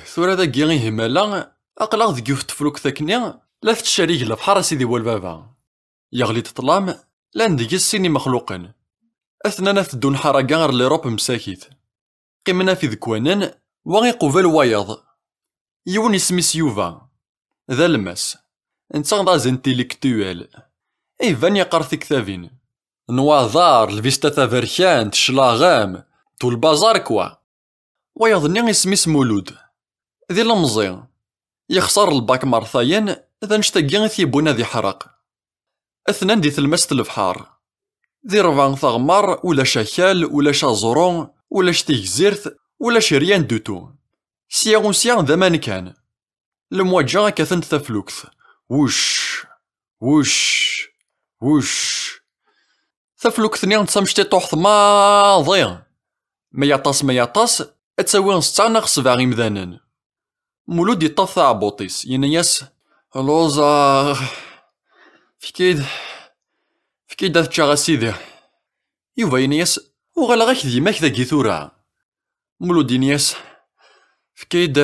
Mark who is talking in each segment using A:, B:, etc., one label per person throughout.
A: ثورة داكيا غي همالا أقلاغ ديك يوف تفلوك ثاكني لا تشاريك لبحر سيدي والبابا يغلي تطلام لا نديك السيني مخلوقن أثنانا تدون حرقا غير ليروب مساكيت قمنا في ذكوانن وغي قبال وايض يون اسميس يوفا ذا الماس انت غدا زنتيليكتوال فان يقر في كتابين نواظار الفيستا تافركان تشلاغام تو البازار كوا ويظني اسميس مولود ذي المزيان يخسر الباك مرثاين ذا نشتاقين ثيبونا ذي حرق اثنان دي ثلمست البحار ذي ربع ثغمار ولا شكال ولا شازورون ولا شتيكزيرث ولا شريان دوتو سياغون سياغ ذا مان كان المواجهة كثنت ثفلوكث وش وش ثفلوكث نيان تسامشتي طوحث ماضي ما يطاس اتساوي نستا ناقص باغي مذانن مولود يطاف عبوطيس ينياس لوزا فكيد هاد تشاغا سيدي يوفا ينياس وغالا غاك ديماك ذا كيثورا مولود ينياس فكيد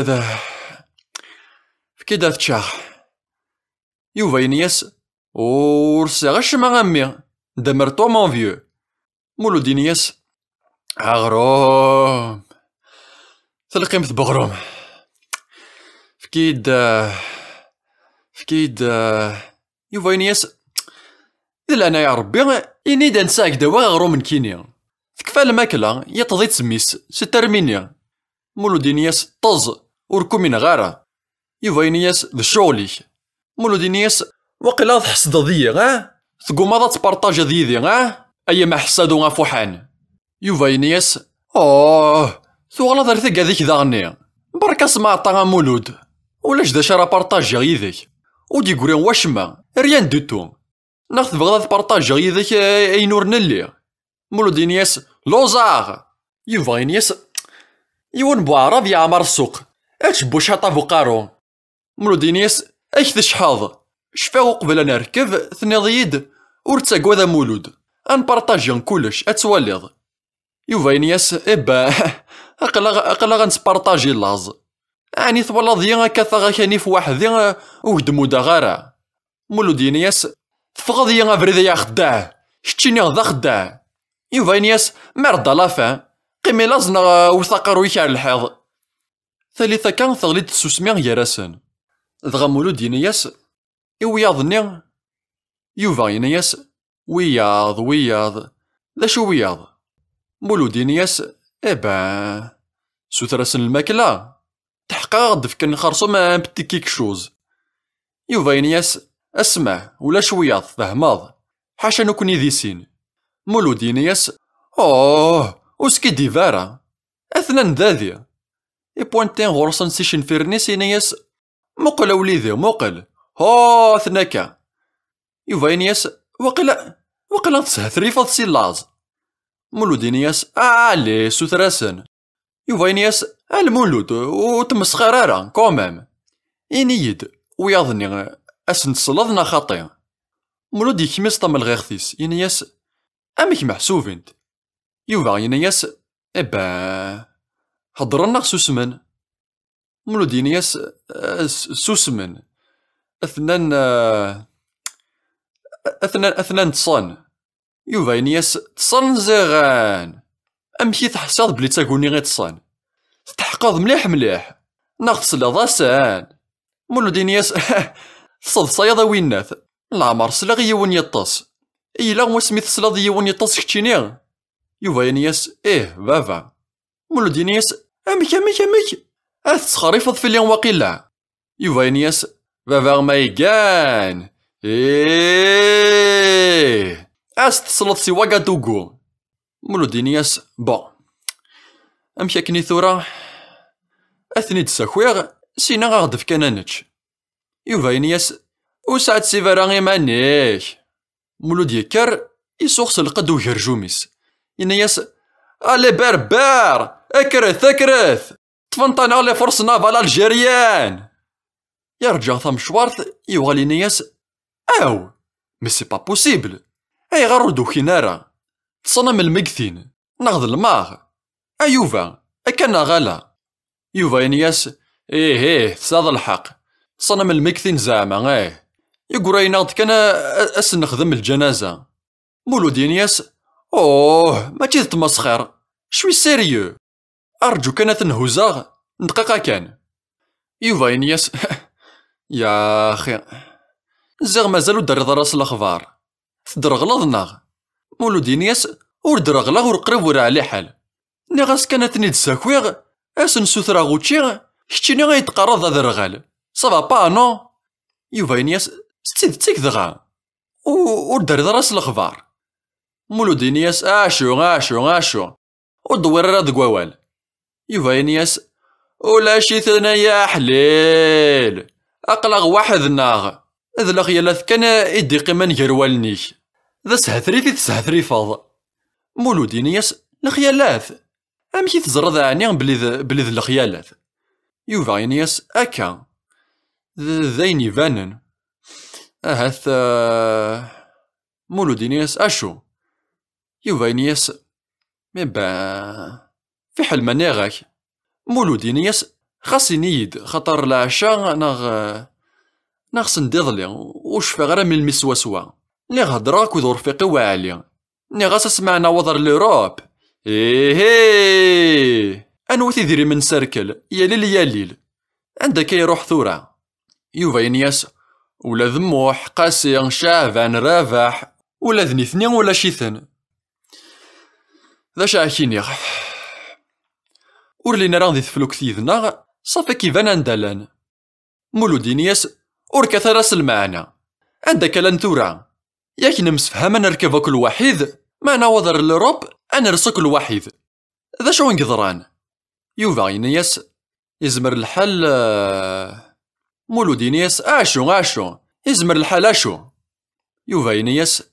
A: هاد تشاغ يوفا ينياس ورسا غاش ما غامي دمرتو مون فيو مولود ينياس غروم تلقيمت بغروم فكيد يوفا ينياس ذل انا يا ربي اني دا نساك دوا غروم من كينيا تكفى الماكلة يطضي تسميس سترمينيا مولود ينياس طز وركومين غارة يوفا ينياس ذا شغليك مولود ينياس وقيلا تحسد ضيق تقوم هذا تبارطاجا ذيذي ايا ما حسادو غافوحان يوفا ينياس ثوغلا ثارثك هذيك ذاغني بركا سمعطا مولود ولاش دا شرا بارطاجا يذيك ودي قرين واشما ريان دوتو ناخذ بغدا تبارطاجا يذيك اي نور نلي مولود ينياس لوزاغ يوفا ينياس يون بوعراب يا عمر السوق اتشبو شاطا فوقارو مولود ينياس ايش شحاض شفاو قبل انا نركب ثنيضيد ورتساقوا ذا مولود انبارطاجيون كلش اتسواليض يوفا ينياس اقلا غنسبارطاجي لاز يعني ثوالله ذي كثا كاني في واحد وقدمودا غارة مولود ينياس تفغض يا فريدي يا خداع شتيني غدا خداع يوفا ينياس مرضى لافان قيمي لازنا وثاقر ويكار الحيض ثالثا كان ثغليد السوسمية يراسن ذغا مولود ينياس وياضني يوفا ينياس وياض ذا شو وياض مولود ينياس سوتراسن الماكلة تحقا غد فكن خرصو ما بتي كيك شوز يوفا ينياس اسمع ولا شوياض فهماض حاشا نكوني ذي سين مولود ينياس وسكي ديفارا اثنان ذاذي بوانتين غورسن سيشن فيرنيس ينياس مقل وليدي مقل ثناكا يوفا ينياس وقلا تسهثريفض سي لاز مولود ينياس لي سوتراسن يوفا ينياس المولود وتمسخرارا كومام ينيد وياضني اسن تصلضنا خاطي مولود يكمس طم الغيخثيس ينياس امك محسوب انت يوفا ينياس هضرنا سوسمن مولود ينياس سوسمن اثنان تصان يوفا ينياس تصان زيغان امكي تحساض بلي تاكوني غير تصان تحقاض مليح ناخذ صلاض سان مولود ينياس تصد صياضة ويناث العمر سلاغ يون يطاس لا واسميث صلاض يون يطاس كتشيني يوفا ينياس بابا مولود ينياس امك تسخريفض في اليوم واقيلا يوفا ينياس بابا مايقان تصلط سي واقادوغو مولود ينياس امشي كني ثورة اثني تساكويغ سينا غاغدف كانانتش يوفا ينياس وسعد سيفارا غي مانيش مولود يكر يسوخس القد وهرجوميس ينياس الي بربار اكرث تفنطان على فرص نافال الجيريان يرجع ثم شوارث يوغالي ينياس مي سي با بوسيبل غير دوكينارا تصنم المكثين ناخذ الماغ يوفا أكنا غالا يوفا ينياس ايه تصاد الحق، صنم المكثين زعما يقول كان نخدم الجنازة. مولود ينياس اوه ما تمسخر، شوي سيريو، ارجو كان تنهزاغ دقيقة كان. يوفا ينياس يا اخي زاغ مازالو دري راس الاخبار تدرغلضنا. مولود ينياس ور درغلا ور قريب ور على حال، ني غاس كانت تساكويغ اسن سوثرا غوتشي كتشيني غيتقرض هذا الرغال صافا با نو. يوفا ينياس ستيد تيكدغا ور دري راس الاخبار. مولود ينياس اشو ودور راه دقوال. يوفا ينياس ولا شي ثنايا حليل اقلغ واحد ناغ اذ لخيالات كان يدي قيمة نجروالنيك ذا سهثريفي تسهثريفاض. مولود ينياس الخيالات امشي تزرد عني بلي ذا الخيالات. يوفا ينياس اكا ذاين يبانن اهث مولود ينياس اشو. يوفا ينياس مبا في حل مناغك. مولود ينياس خاص نيد خاطر العشاء ناغ سنديضلي وشفا غير من المسواسوا لي غهضراك وذو رفيقي واعلي ني غاس سمعنا وضر لوروب. انو تيديري من سركل يا ليل عندك يروح ثورة. يوفا ينياس ولا ذموح قاسي شعبان رافح ولا ذني اثنين ولا شيثن ذا شاكيني ورلينا راه ذي ثفلوك ثيذنا صافي كيفان اندلان. مولود ينياس وركا ثراس المعنى عندك لان ثورة ياك نمسفهما نركب كل وحيد ما نوضر لوروب انا رسك الوحيد ذا شو نقدران. يوفا ينياس يزمر الحل مولود ينياس اشو يزمر الحل اشو. يوفا ينياس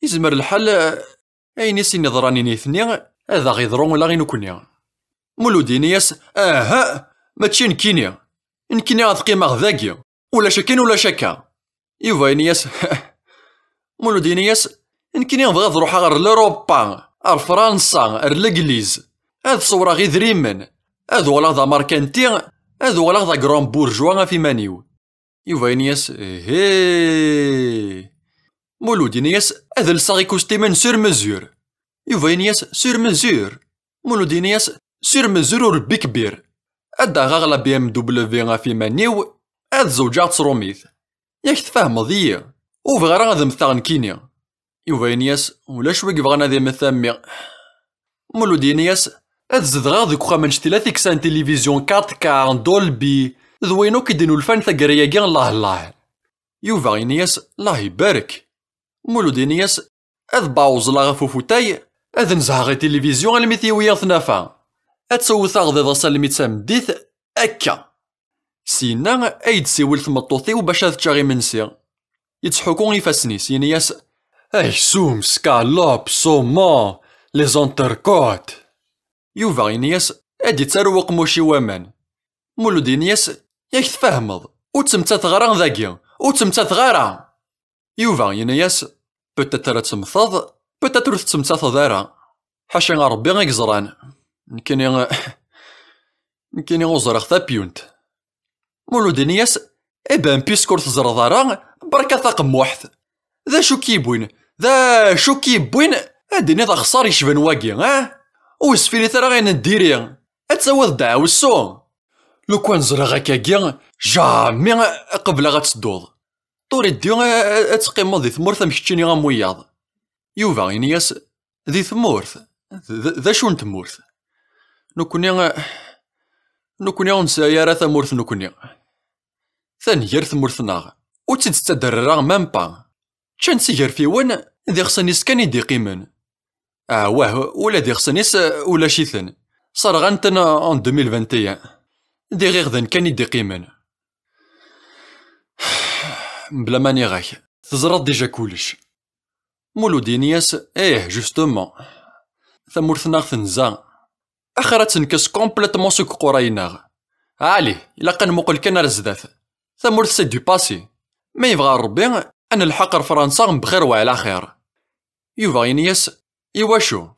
A: يزمر الحل اين سي نظراني نيثني هذا غيضرون ولا غي نكوني. مولود ينياس ماتشي نكيني غاد قيمة غذاكي ولا شكين ولا شكا. يوفا ينياس مولود ينياس نكيني نبغى نروح غير لوروبا غير فرنسا غير الانجليز هاد صورة غي دريمن هاد ولا ذا ماركانتي هاد ولا ذا كرون بورجوا في مانيو. يوفا ينياس مولود ينياس هذا لصاغي كوستيمن سور مزور. يوفا ينياس سور مزور. مولود ينياس سور مزور وربي كبير هادا غاغلا بي ام دبليو في مانيو هاد زوجات صروميث ياك تفهم ضيع وفغرا غادا مثاغن كينيا. يوفا ينياس ولا شوي بغانا ذي مثامي. مولود ينياس هاد زدغا ذيك وخا منشتي لا تيكسان تلفزيون 4K دولبي ذوينو كيدينو الفن ثقريا الله. يوفا ينياس الله يبارك. مولود ينياس هاد باوز لا غفوفوتاي هاد نزها غي تلفزيون الميثيوية ثنافا هاد سوثا غضي ضا سالمي تسامديث اكا سينا ايد سيول ثمطوثي وباش هاد تشاغي منسي يتحكون يفاسنيس ينياس سوم سكالوب سومون لي زونتركوت. يوفا ينياس ادي تروق موشي وامان. مولود ينياس ياك تفهمض وتمتات غرا ذاكيا وتمتات غرا. يوفا ينياس بوتيتر تمثض بوتيتر تمتات دارا حاشا ربي غيك زران نكيني غوزرغ ثابيونت. مولود ينياس ابان بيسكور تزرد راه بركا ثاقم واحد ذا شو كيبوين اديني ذا خسار يشبن واقي وسفيني ترى غير نديري اتسوى الدعوة السو لو كان زرغ هكاكيا جامي قبل غتسدوض طوري ديو اتقيمو ذي ثمورث مكتشيني غاموياض. يوفا ينياس ذي ثمورث ذا شو نتمورث نكوني غنسايا راه ثمورث نكوني ثاني غير ثمورثناغ وتتستدرر مام با شان سيجر في وين ذي خصنيس كان يدي قيمن واه ولا ذي خصنيس ولا شيثن صار غانتنا ان 2021 ذي غير ذن كان يدي قيمن بلا ماني غاك تزرد ديجا كولش. مولود ينياس جوستومون ثمورثناغ ثنزا اخرى تنكس كومبليتمون سوك قرايناغ عليه الا كان مقول كان رزداث ثمورث سي دو باسي ما يبغى ربي انا الحقر فرنسا بخير وعلى خير. يوفا ينياس إوا شو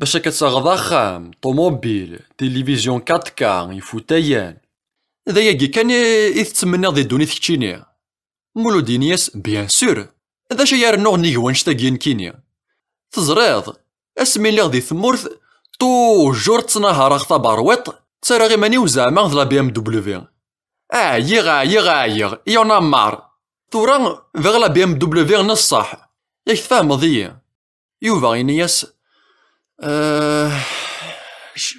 A: باش كتاخذ اخام طوموبيل تلفزيون 4K يفوتايان هذا ياكي كان يتمنى ذي دوني تكتشينيا مولو دينياس بيان سور هذا شي يرنوغ نيغوان شتاقين كينيا تزريض اسمي لي غدي ثمورث توجور تنهار اخطا بارويط تسرى غي ماني وزعما لا بي ام دبليو عيغ يونا مار تورا فيغ لا بي ام دبليو نص صح ياك تفهم ضيا يوفا غينياس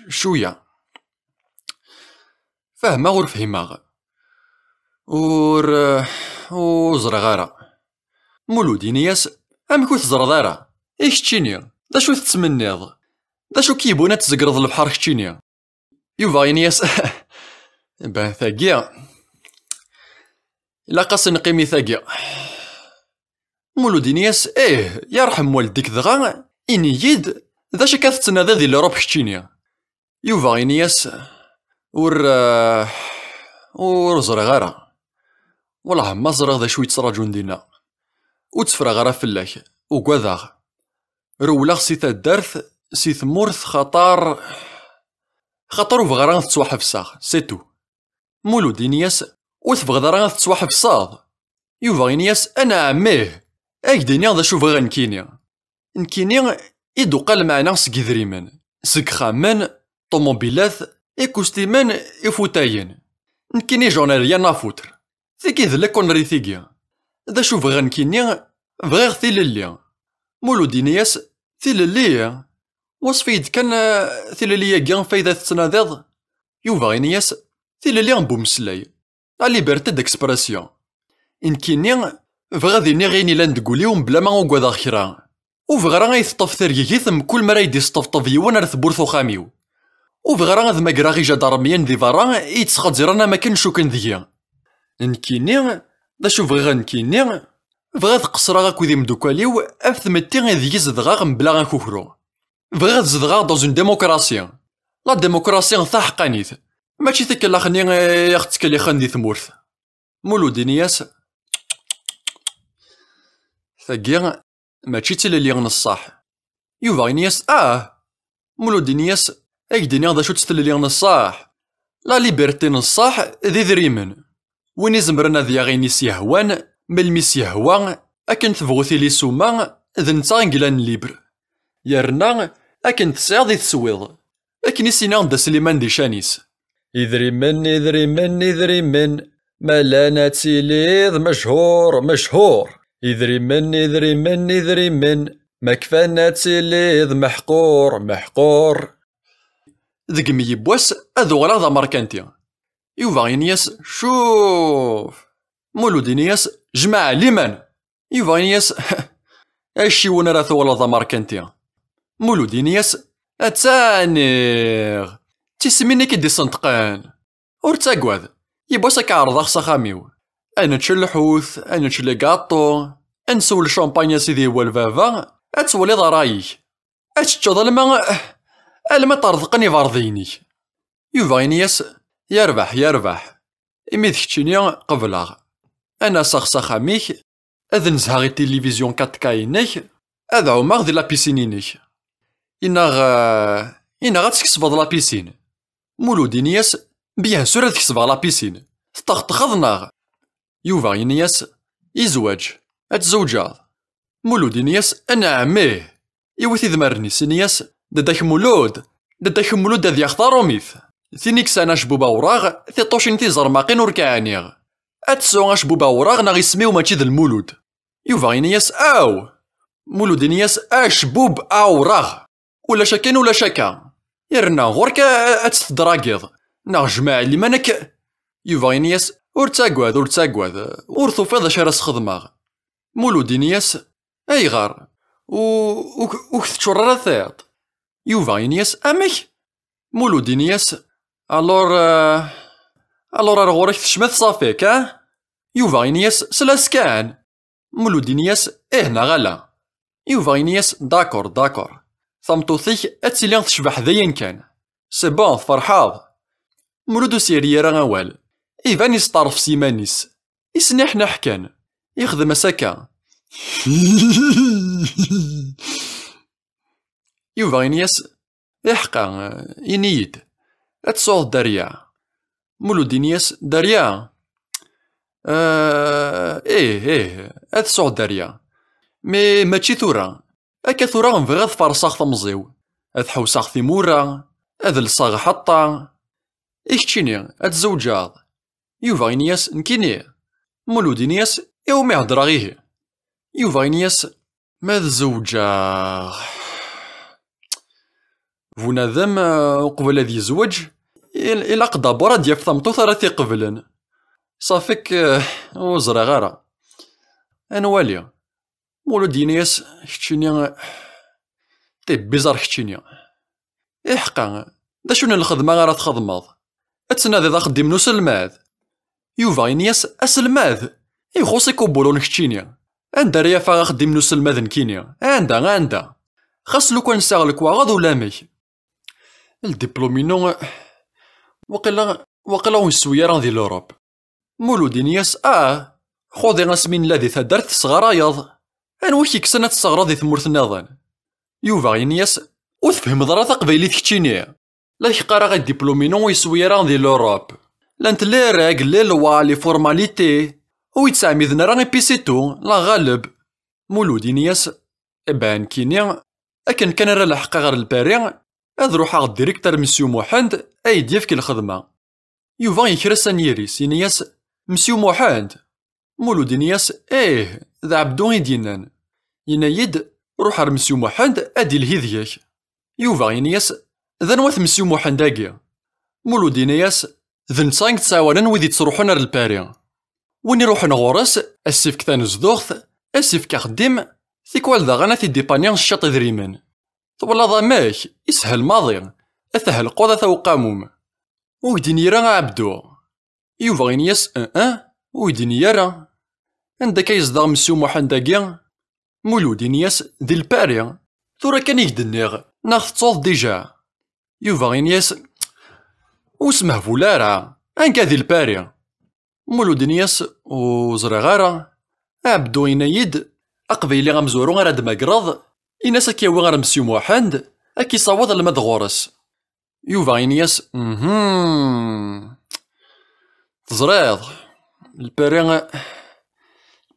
A: شوية فهمه غور فهمه اور زرغارة مولو دينياس امكو تزرغارة ايش تشينيا دا شو تتمنيض دا شو كيبونا تزقرض البحر كتشينيا يوفا غينياس باه ثاقيا لا قاس نقيمي ثاقيا مولو دينياس يرحم والديك دغا إني يد ذا شكاث تنادى ذي لروب كتشينيا يوفا غينياس اور زرغارة والله ما زرغ ذا شوية صراجون دينا وتفرغ غرا فلاك وكواذاغ رولاغ سي تادارث سي ثمورث خطر وفغران تتواحف ساغ سيتو مولو دينياس وتفغران تتواحف صاغ يوفا غينياس انا عميه اكدينيا ذا شوف غا نكيني إدو قال معنا سكيذريمان سكخامان طوموبيلات إكوستيمان إفوتاين نكيني جوناليا نافوتر ثيكي ذلك كونري ثيكيا ذا شوف غا نكيني فغير ثيلليا مولو دينياس ثيلليا وصفيد كان ثيلليا كيان فايدة تتناديض يوفا غينياس ثيلليا بومسلاي لا ليبرتي ديكسبراسيون نكيني فغادي نغيني لاند قوليوم بلا ما وكواذا خيرا وفغرا غيثطف ثريكي ثم كل مرا يدي سطفطف يوان رث بورثو خاميو وفغرا غاذ ماكرا غي جدارميان ذي فرا يتسخط زيرانا ما كان شوكن ذيا نكيني دا شوف غا نكيني فغاذ قصرا غاكو ذي مدوكاليو أفثمتي ذي زدغا بلا غنكوكرو فغاذ زدغا دوزون ديموكراسيا لا ديموكراسيا ثا حقانيت ماشي ثيك لاخني ياختك اللي خان ذي ثمورث مولو دينياس ثاقيا ماشي تيلي نصاح يوفا غينياس مولو دينياس اكدينيا ذا شو تستلي نصاح لا ليبرتي نصاح ذي ذريمن وين يزمرنا ذي غينيس يهوان ملميس يهوان اكن تبغوثي لي سوما ذا نتا غنقلان ليبر يرنا اكن تسعى ذي تسويض اكن يسينا دا سليمان دي شانيس إذريمن مالانا تيليض مشهور إذريمن ما كفانا تيليض محقور ذك ميبواس أذو غلا ذا ماركانتيا يوفا غينياس شوف مولو دينياس جماعة لمن يوفا غينياس اشي ونا راه ثولا ذا ماركانتيا مولو دينياس اتانيغ تيسميني كي دي سنطقان اور تاكواذ يبواس كعرض خاميو انا تشل الحوث انا تشل كاطو انسول الشامبانيا سيدي هو الفافا اتولي ضرايك اتشتوض الما طرذقني فارضيني يوفا غينياس يربح إمي ذكتشيني قبلاغ أنا سخسخ ميك أذ نزها غي تلفزيون 4K إنيك أذ عماغ ذي لابيسينينيك إنا غاتكسبض لابيسين مولو دينياس بيان سور تكسبغ لابيسين تخضناغ يوفا غينياس يزواج أتزوجاض مولو دينياس أنا عميه يوثي ذمرني سينياس داداك مولود هذي يختارو ميث ثينيك سانا شبوبا وراغ ثي طوشين ثي زرماقين وركعانيغ اتسو شبوبا وراغ ناغ يسميو ماشي ذا المولود يوفا غينياس مولود نياس شبوب اوراغ ولا شاكين ولا شاكا يرنا غورك اتستدراكيض ناغ جماعة اللي مانك يوفا غينياس ور تاكواذ ور توفيض اش راس خدماغ مولود نياس ايغار وكتشور راه ثاط يوفا غينياس امك مولود نياس الور راه غورك تشمث صافيك يوفا غينياس سلاس كان مولود نياس هنا غالا يوفا غينياس داكور ثمطوثيك اتسيلي تشبح ذاين كان سي بون فرحاض مولود سيريا راه غوال إيفان يسطرف سيمانيس يسنحنح كان يخدم سكا يوفا ينياس يحقا ينيد أتسوغ داريا مولودي نياس داريا إيه أتسوغ داريا مي ماشي ثورا أكا ثورا نبغي غير فرصاغ تمزيو أذ حوساغ ثيمورا أذ لصاغ حطا إيش تشيني أتزوجاض يوفا ينياس نكيني مولودي نياس يومي هضرا غيه يوفا ينياس ما تزوجا بنادم قبل هذا يزوج إلا قدا برا ديال ثمطو ثرا تيقبلن صافيك وزرا غارة أنوالي مولودي نياس كتشيني بيزار كتشيني إحقا دا شنو الخدمة غارة تخدمض أتسنادي دا خديم نو سلماذ يوفا ينياس أسلماذ يخوصي كوبولون كتشيني عندها ريافا خديم نو سلماذ نكيني عندها خاص لو كان ساغلك واغاض ولا مي الدبلومينو وقيلا ويسويا ديال لوروب مولودي نياس خوضي غاسمين الذي ثدرت صغرايض انوي كيكسنا تصغرا دي ثمورت النظام يوفا ينياس وتفهم ضرا تقبيليت كتشيني لا يقرا غا الدبلومينو ويسويا ديال لوروب لا نت لي ريغ لي لوا لي فورماليتي ويتساميذنا راه بيسيتو لا غالب مولودي نياس بان كيني أكن كان راه لحقا غير الباري أذ روحا غا الديريكتور مسيو محمد أيديا فيك الخدمة يوفا يكرس نيريس ينياس مسيو محمد مولودي نياس ذا عبدو يدينان ينايد روح مسيو محمد أدي الهيدياك يوفا ينياس ذا نواث مسيو محمد أكيا مولودي نياس ذا نتسانك تساوانا ويدي تروحون ر الباري وين يروحون غورس السيف كثان زدوغث السيف كخدم ثيكوال ذا غانا ديبانيان الشاط ذريمان طوال هذا ماك يسهل ماضي أثهل قوضة ثوقاموم ويدين يرا عبدو يوفا غينياس ويدين يرا عندك يزدغ مسيو محمد مولودي نياس ذي الباري ثورا كان يجدنيغ ناخذ تصوض ديجا يوفا غينياس وسمه فولارا انكا ذي الباري مولودي نياس وزرا غارا عبدو ينايد أقبيلي غمزورو غير هاد ماكراض إناس أكياوي غير مسيو محمد أكي صوض الماد غورس يوفا ينياس تزريض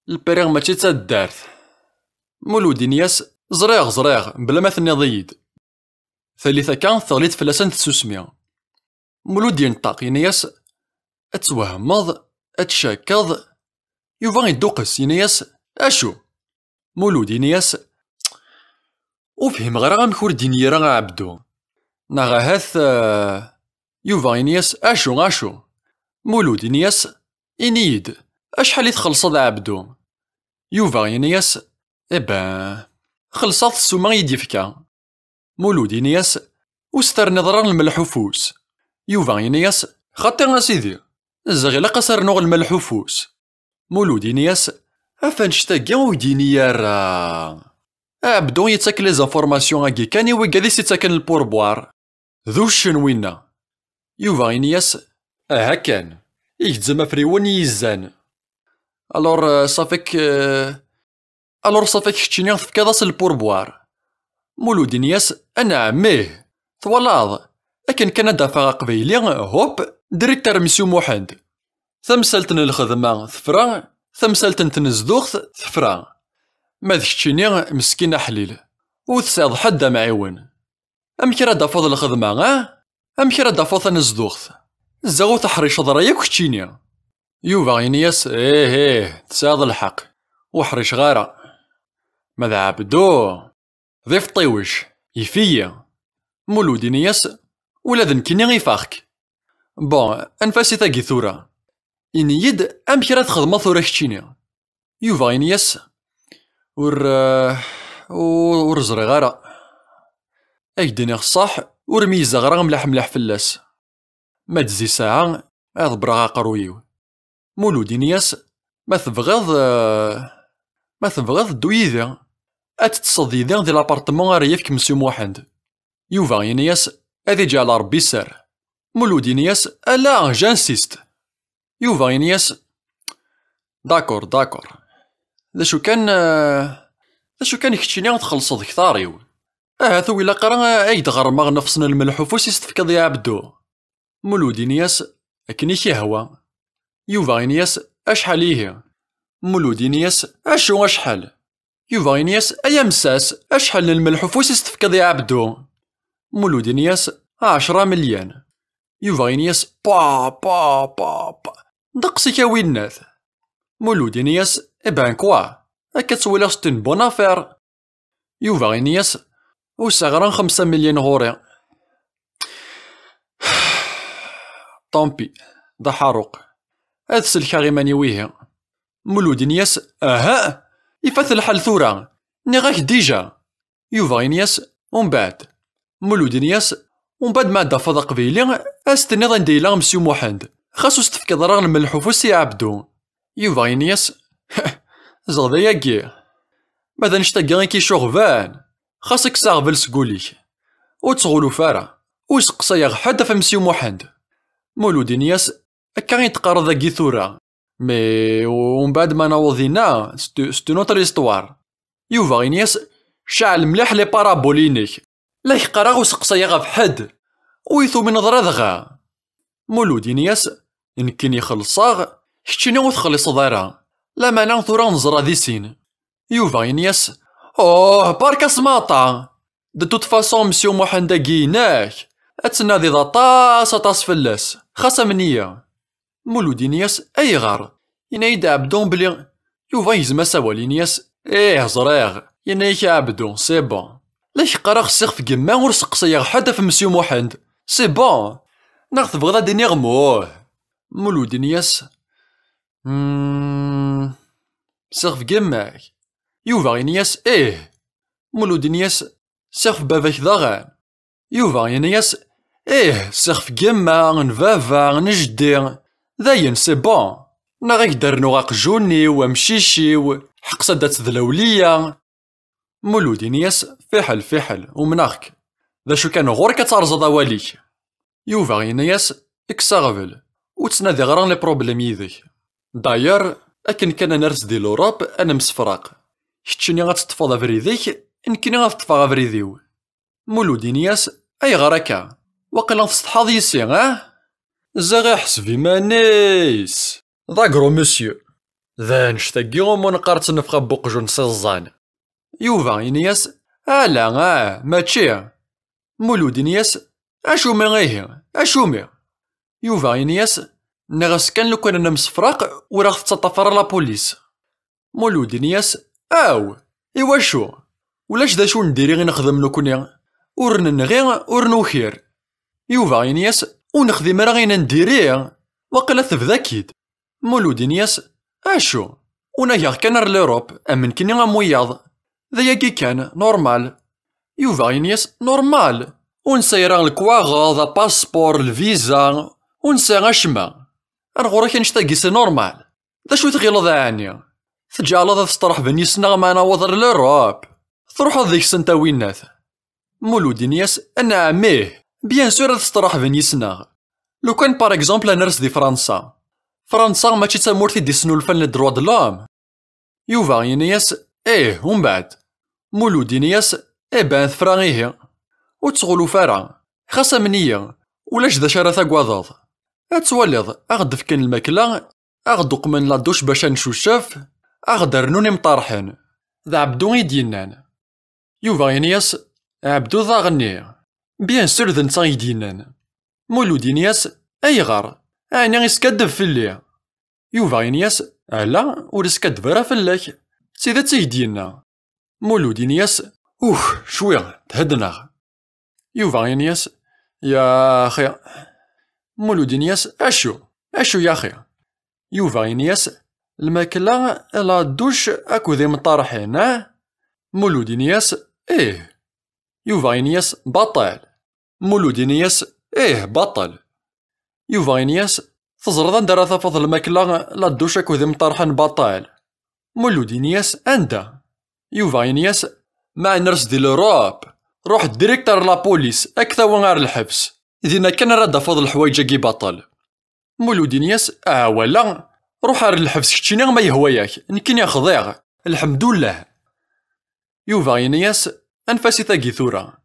A: الباريغ ماشي تادارت مولودي نياس زريغ بلا ما ثني ضيد ثالثة كان ثغليت فلاسان تسوسميا مولودي نطاق ينياس أتوهمض أتشاكض يوفا يدوقس ينياس أشو مولودي نياس وفهم غير غنكور دينيا راه عبدو ناغا هاث يوفا ينياس أشو مولودي نياس إنيد أشحال يتخلص عبدو يوفا ينياس خلصات السوما يديفكا مولودي نياس وستر نظران الملحوفوس يوفا ينياس خاطر سيدي الزغيلا قصر نوغ الملحوفوس مولودي نياس أفنشتا ويدينيا راه عبدو يتاك لي زانفورماسيون اكي كان يوقع سيتاكن البوربوار ذو الشنوينا يوفا ينياس هاكان يجزم فريون يزان الور صافيك كتشيني فكاضاس البوربوار مولودي نياس انا عميه ثولاض لكن كان دافع قبيلي هوب ديريكتور مسيو محمد ثمسلتن الخدمة ثفرا ثمسلتن تنزدوخ ثفرا ما ذكتشيني مسكين حليل وتساعد حدا معيون أم كرا دافوض الخدمة أم كرا دافوض تنزدوخ زاغو تحريش ضرايا كتشيني يوفا ينياس تساعد الحق وحريش غارة ماذا عبدو ضيف طيوش يفيا مولودي نياس ولا ذنكيني غيفاخك بون أنفاسي تاقي ثورة إنيد أم كرا تخدم ثورة كتشيني يوفا ينياس ور زري غارة أيديني الصح ورميزا غرا ملاح فلاس ما تزي ساعة هاد براغا قرويو مولودي نياس ما تبغض دو يذا أتتصد يذا دي لابارتمون ريفك مسيو محمد يوفا ينياس هذي جا على ربي سار مولودي نياس ألا جانسيست يوفا ينياس داكور ذا شو كان كتشيني تخلصد كثاريو ثويلا قرا ايد غرمغ نفسنا الملح وفوس يستفكض يا عبدو. مولودي نياس أكني هوا. يوفا إنياس أشحال إيه. مولودي نياس أشو أشحال. يوفا إنياس أيا مساس أشحال الملح وفوس يستفكض يا عبدو. مولودي نياس 10 مليون. يوفا إنياس با با با با دقسي يا ويناث. مولودي نياس إبان كوا هكا تسولي ستين بون أفير. يوفا إنياس وسغران 5 مليون غوري. طومبي ذا حاروق هاد سلكا غي ماني ويه. مولودي نياس أها يفات الحال ثورا ني غاك ديجا. يوفا إنياس ومن بعد مولودي نياس ومن بعد ما دا فضا قبيلي أستني غنديلا مسيو محمد خاصو ستفكض راه الملح وفوس يا عبدو. يوفا إنياس زغدا ياكي ماذا نشتاقي غي كي شوغفان خاصك ساغفل سقوليك وتغولو فارا وسقسا يا حد فمسيو محمد. مولودي نياس هكا غي تقارض ذاكي ثورا مي ومن بعد ما نوضينا ستو نوتر استوار. يوفا إنياس شعل مليح لي بارابولينيك لا يقرا وسقسا يا غف حد ويثو من نظرا دغا. مولودي نياس يمكن يخلصاغ كتشيني وتخلص دارا لا مانا ثورا نزرا ذي سين. يوفا إنياس اوه باركا سماطا دو توت فاسون مسيو محمد داكيناك أتنادي ذا طاس فلاس خاصة منية. مولودي نياس أي غار ينايد عبدون بلي يوفا يزما سوالي نياس زريغ ينايك عبدون سي بون لا يقرا خصيغ في كما ورسقسا يا حدا في مسيو محمد سي بون ناخذ بغدا ديني غموه. مولودي نياس سيغ في كماك. يوفا نياس مولودي نياس سيغ في باباك ضاغان. يوفا ينياس سيغ في كما نفافا نجدي داين سي بون نا غيك درنو غاق جوني ومشيشي حقصا دات ذلولية. مولودي نياس فحل ومناخك ذا شو كان غور كترزض واليك. يوفا ينياس اكساغفل وتسنادي غران لي بروبليم يذيك. داير أكن كان نرس دي لوروب أنا مسفراق كتشني غتطفى افريديك إنكني غتطفى افريديو. مولودي نياس أي غراكا وقيلا تسطحاض يسي زاغي حسبي مانيس ذا كرو مسيو ذا نشتاقي غمون قارت نفخا بوقجون سيزان. يوفا إنياس لا ماشي. مولودي نياس أشو مي غيه أشو مي. يوفا إنياس نغس كان لو كان أنا مسفراق وراغ تتطفر لا بوليس. مولودي نياس إوا شو ولاش دا شو نديري غي نخدم لو كوني ورننغي ورنوخير. يوفا إنياس ونخدم راه غينا نديري وقيلا تبدا كيد. مولودي نياس أشو ونايا كان لوروب أمن كني غموياض ذا كي كان نورمال. يوفا إنياس نورمال ونسير الكواغا ذا باسبور الفيزا ونسى غشما أرغورا كان نشتاقي سي نورمال. ذا شو تغيلو ذا عني تجعل ذا تسطرح بني سنغ معنا وضر لوروب تروح ذيك سنتا ويناث. مولودي نياس أنا عميه بيان سور تسطرح بني سنغ لو كان بار اكزومبل نرس دي فرنسا ماشي تامورتي دي سنو الفن لدروا دلام. يوفا ينياس ومن بعد مولودي نياس بان ثفراغيه وتغولو فارا خاصة منية ولاش ذا شارة ثاقواضاض أتواليض أغد فكان الماكلة أغدو قمن لادوش باش نشوشاف أغدرنوني مطارحين ذا عبدو يدينان. يوفا ينياس عبدو ذا غني بيان سور ذا نتا يدينان. مولودي نياس أي غار أنا غيسكدب في اللي. يوفا ينياس لا ورسكدب راه فلاك سيدا تيدينا. مولودي نياس شوية تهدنا. يوفا ينياس يا أخي. مولودي نياس أشو يا أخي. يوفا ينياس الماكلة لا دوش أكو ذي مطارحين مولودي نياس يوفا ينياس بطل. مولودي نياس بطل. يوفا ينياس تزرد ندير ثفض الماكلة لا دوش أكو ذي مطارحين بطل. مولودي نياس أندا. يوفا ينياس مع نرس دي لوروب روح ديريكتور لا بوليس أكثر وغير الحبس إذا كان راد فضل الحوايج كي بطل. مولودي نياس ولا روح على الحبس كتشيني ما يهواياك نكين يا خضيغ الحمد لله. يوفا ينياس أنفاسي تاقي ثورة.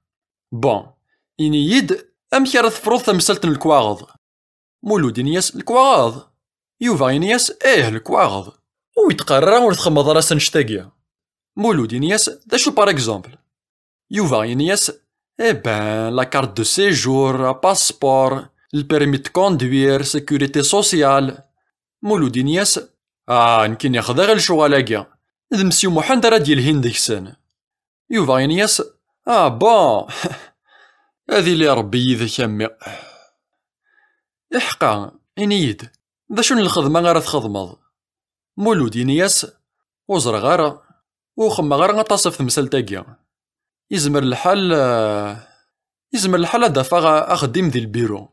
A: بون، إنييد أمك راه تفرض تمثلت الكواغض. مولود نياس الكواغض. يوفا ينياس الكواغض. ويتقرر ور تخمض راسا نشتاقيا. مولود نياس دا شو بار اكزومبل. يوفا ينياس لا كارت دو سيجور، باسبور، البيرمي دو كوندوير، سيكوريتي سوسيال. مولود نياس نكين ياخذ غير الشغالاكيا. ذ مسيو محمد راه ديال الهند ديك السنة. يوفا ينياس بون هذي اللي ربي يذك امي. إحقا إنيد ذا شون الخدمة غير تخدمض. مولود نياس وزر غارة وخما غير غطاسف تمثلتاكيا. يزمر الحال هدا فاغ أخدم ذي البيرو.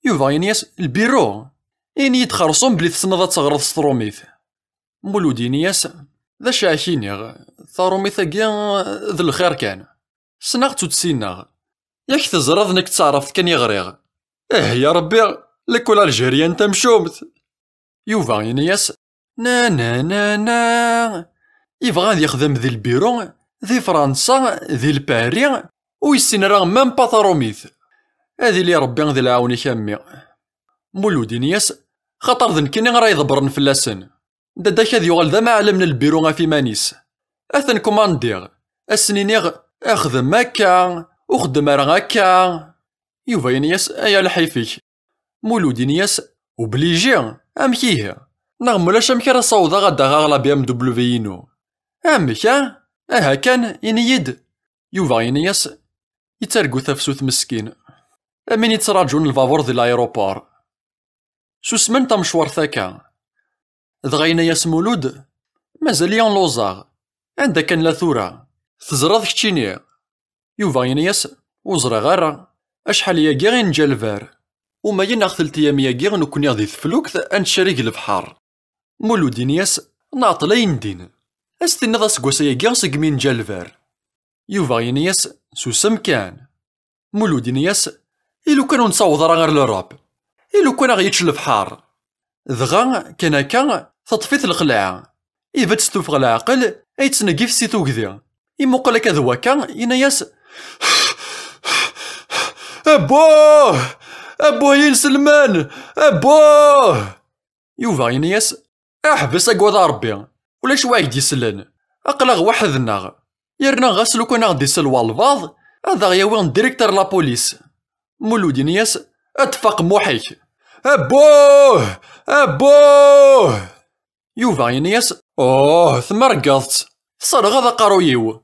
A: يوفا ينياس البيرو إنيد خرصوم بلي تسنض تغرض ستروميث. مولود نياس ذا شاكينيغ ثاروميثاكيا ذا الخير كان سناغتو تسيناغ. ياك تزرض نك تعرف كان يغريغ. يا ربي لك ولا الجريان انت مشومت. يوفا ينياس نا يبغى غادي يخدم ذي البيرو ذي فرنسا ذي الباري ويسين راه مام باطاروميث. هذه اللي ربي غادي العاوني كامي. مولود نياس خاطر ذن كيني راه يضبرن فلاسن. داك هذا يغال ذا ما علم من البيرو في مانيس. اثن كوماندير السنينيغ اخدم هكا وخدم راه هكا. يوفا ينياس ايا الحيفيك. مولود نياس وبليجي امكيه نغمولاش امكي راه صوضا غادا غاغلا بي ام دبليو ينو. امك كان إنيد. يوفا ينياس يترقو تفسوت مسكين. امين يتراجون الفافور ديال الايروبور. سوسمن تا مشوار ثاكا. دغا ينياس مولود مازال يون لوزاغ. عندها كان لا ثورة تزراد كتشيني. يوفا ينياس وزرا غارة أشحال ياكي غي نجا الفار. وما يناغ 3 أيام ياكي غنكوني غادي تفلوكت أنتشاريك البحر. مولود نياس نعطلا يندين. أستنى ذا سكواسا ياكي سقمي نجا الفار. يوفا ينياس سوسم كان. مولود نياس إلو كانو نصاوض راه غير لوروب. إلو كان غيتش البحر. دغا كان هكا تطفيت القلعة. إذا تستوفغ العقل أي تسنقي في سيتو كذا. يموقل هكا ذواكا ينياس أبوه ين سلمان أبوه. يوفا ينياس أحبس أقوى ربي ولا شوايك يسلن. أقلغ وحدناغ يرنا غاسلو كنا غدي سلوا الفاض هذا غياوي ديريكتور لابوليس. مولود نياس أتفاق موحيك أبوه. يوفا ينياس ثمرقضت صار غادا قارويو.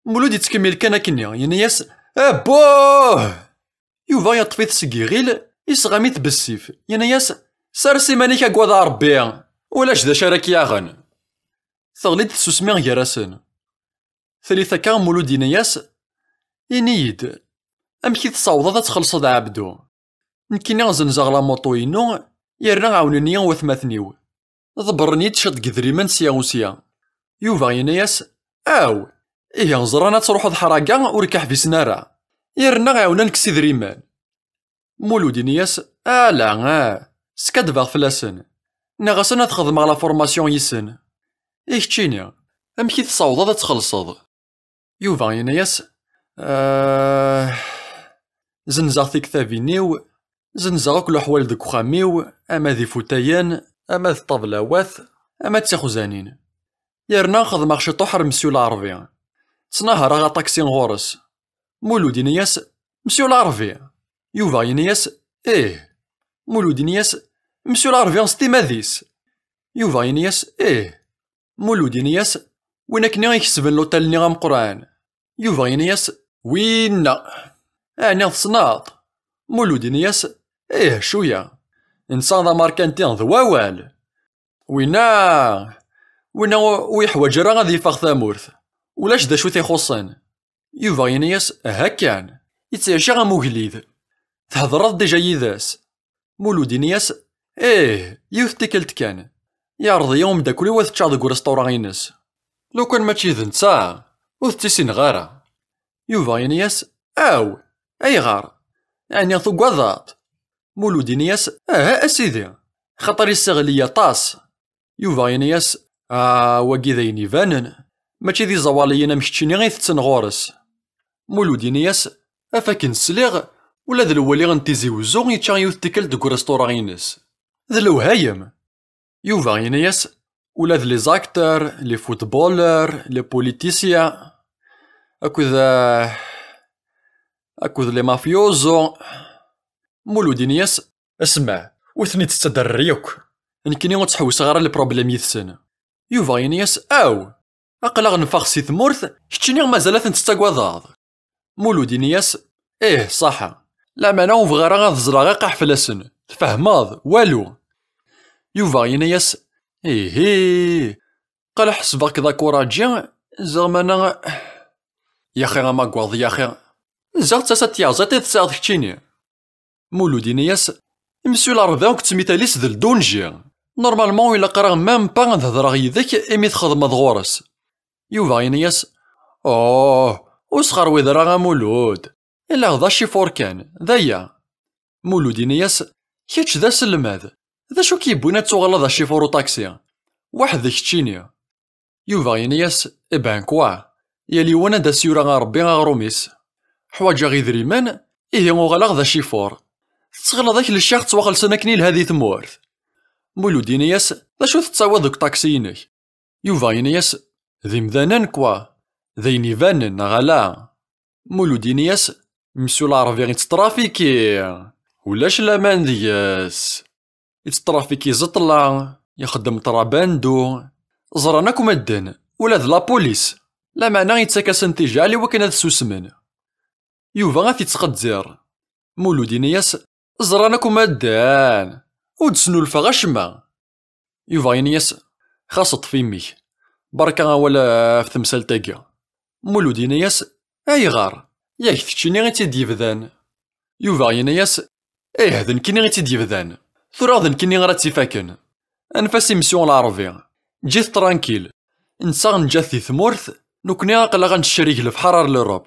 A: مولود يتكمل كان كنيا ينياس أبوه. يوفا يطفيت سكيغيل يسغاميت بالسيف ينياس سارسي مانيكا قوادا ربي ولاش ذا شارك ياغن. ثغليد تسوسمي غيراسن. ثالثة كان مولود ينياس إنيد أمكي تصاوضا تخلص دا عبدو. نكيني غزنزاغ لا موطو ينو يرنا عاونني وثماثنيو. ضبرني تشد قذريمان سيا وسيا. يوفا ينياس إيه نزرانا تروح ضحراكا وركح في سنارا يرنا عاونا نكسي ذريمان. مولود نياس لا سكاد باغ فلاسن ناغسنا تخدم على فورماسيون يسن. إيه كتشيني أمكي تصاوضا تخلصض. يوفا ينياس زنزاغ في كتابينيو زنزاغ كل حوال دك خاميو أما ذي فوتايان أما ذي طابلاوات أما تسخزانين. يرنا خدماغ شي طوحر مسيو العربي تنهر غا طاكسي غورس. مولود نياس مسيو العربي. يوفا ينياس مولود نياس مسيو العربي ستي ماذيس. يوفا ينياس مولود نياس وين كني يكسبن لوتال ني غام قران. يوفا ينياس وينا أنا تصناط. مولود نياس شوية إنسان ذا ماركانتين ذواوال. وينا ويحواج راه غادي يفاغ ثامورث ولاش دا شو تيخصن. يوفا ينياس هكان يتعشى غا موغليد تهضرات ديجا يداس. مولود نياس يوث تيكلت كان يعرض يوم داكولي وثتشاض كو ريستوران ينس. لو كان ماشي ذ نتا وثتيسين غارة. يوفا ينياس أي غار يعني ثو قضاط. مولود نياس أسيدي خاطر يستغليا طاس. يوفا ينياس واكي ذاين يبانن ماشي ذي زواليين مشتيني غي ثتن غورس. مولود ينياس افاكن سليغ ولا ذا الوالي غنتيزي وزو يتشا يوث تيكل دوك ريستوران ينس ذا الوهايم يوفا ينياس ولا ذا لي زاكتور لي فوتبولر لي بوليتيسيا اكو لي مافيوزو مولود ينياس اسمع وثني تستدريوك نكني غتحوس غير البروبليم يثسن يوفا ينياس اقلا غنفاغ سي ثمورث كتشني مازال تستقواضاض مولود ينياس صح لا مانا وفغارا غتزرا غا قحفلاسن تفهماض والو يوفا ينياس قال حسبك ذا كوراجي زغمانا يا خي غا ماكواض يا خي زغت تاسات يعزاتي تساعد كتشيني مولود ينياس مسيو لاربعا كتسميتاليس ذا الدونجي نورمالمون إلا قرا مام با نهضر يدك إمي تخدم غورس يوفا ينياس وسخر وذرا غا مولود إلا غدا شي فور كان ذايا مولود ينياس كيتش ذا سلماد ذا شو كيبونا تسوغلا ذا شي فور طاكسي واحد كتشيني يوفا ينياس كوا يالي وانا دا سيورا غا ربي غا غروميس حواجا غي ذريمان غالا ذا شي فور تسغلا ذاك للشيخ تسوغل سنكني لهذه ثمورث مولود ينياس ذا شو تتصاوى دوك طاكسيينك يوفا ينياس ذي مذانن كوا ذين يفانن غالا مولود ينياس مسيو العربي غي تسترافيكي ولاش لامان دياس يتسترافيكي زطلا يخدم طراباندو زراناكم الدن ولا ذ لابوليس لا معنى يتساكا سنتيجا لي وكان هذا السوسمن يوفا غاثي تسقدزير مولود ينياس زراناكم الدان ودسنو الفغاشما يوفا ينياس خاص طفيميك بركا ولا في تمثال تاكا مولود ينياس غار ياك تكشيني غي تيديفذان يوفا ينياس هذا كيني غي تيديفذان ثورا ذن كيني غرا تيفاكن انفاسي مسيون العربي جيت ترانكيل نسا غنجاثي ثمورث نوكني اقلا غنشريك لفحرار لوروب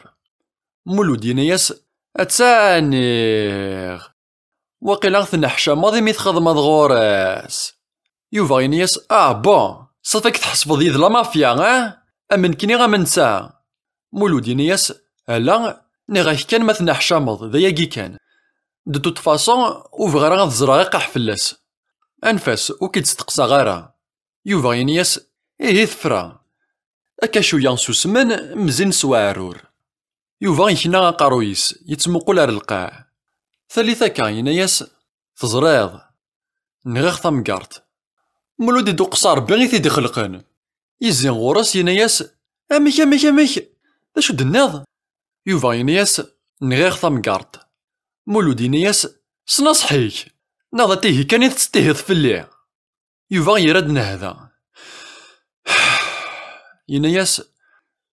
A: مولود ينياس اتسانيغ واقيلا غثنا حشا ميت خدمة غوراس يوفا ينياس بون صافاك تحسبض يد لا مافيا امن كيني غامنسا مولود ينياس لا ني غاك كان ما تنحشامض ذا ياكي كان دو توت فاصون وفغرا غتزرا غي قحفلاس انفاس وكي تستقصى غارا يوفا ينياس ثفرا اكا شويا نسوسمن مزين سواعرور يوفا يكنا قارويس يتمقل على القاع ثالثا كا ينياس تزريض نغيخ ثمقارت مولود يدو قصار بغي تيدي خلقان يزين غورس ينياس اميك ذا شو دناض يوفا ينياس نغيخ ثمقارت مولود ينياس سنصحيك ناضا تيهي كان يتستيهض في الليل يوفا يراد نهذا ينياس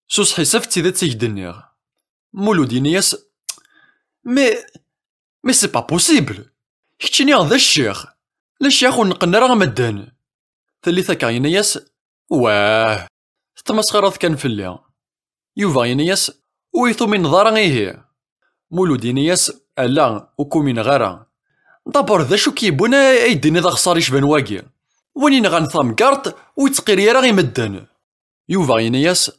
A: سوصحي سفتي ذا تيجدنيغ مولود ينياس مي سي با بوسيبل كتشيني ذا الشيخ لا الشيخ ونقنا راه مدان ثالثا كا ينياس تمسخرة كان في الليل يوفا ينياس ويثو من ضارا غيه مولود ينياس الا وكو من غارا دابور ذا شو كيبونا ايديني ذا خساري شبان واقي ونين غنثام كارت ويتقيري راه يمدان يوفا ينياس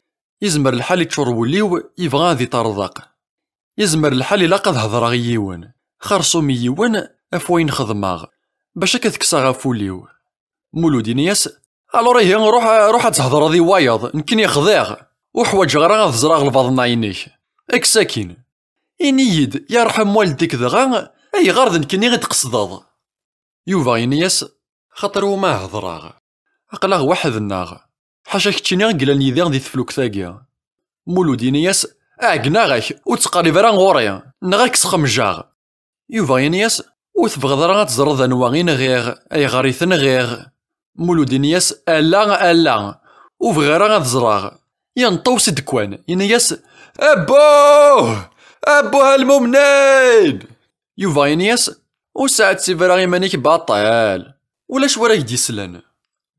A: يزمر الحال يتشور وليو يبغى غادي طرزاق يزمر الحال إلا قد هضر غيون خرصو ميون افوين خدماغ باش كتكسا غافوليو مولود ينياس الو هي روح تهضر ذي وايض نكن يخضيغ وحواج غرا غتزرا الباض ناينيك اك ساكين ينيد يرحم والديك دغا اي غارد نكني غي تقصداض يوفا ينياس خاطر وما هضراغ اقلاغ واحد الناغ حاشا كتشيني قلان يذيغ ذي تفلوك ثاقيا مولود ينياس قناغك وتقارب راه غوريا نغاك سخمجاغ يوفا ينياس وتبغض راه تزرد انواغين غيغ اي غاريثن غيغ مولود ينياس الا وبغي راه تزراغ ينطو سدكوان ينياس ابوه المؤمنين يوفا ينياس وساعد سيفراغي مانيك باطال ولا شوراك ديسلان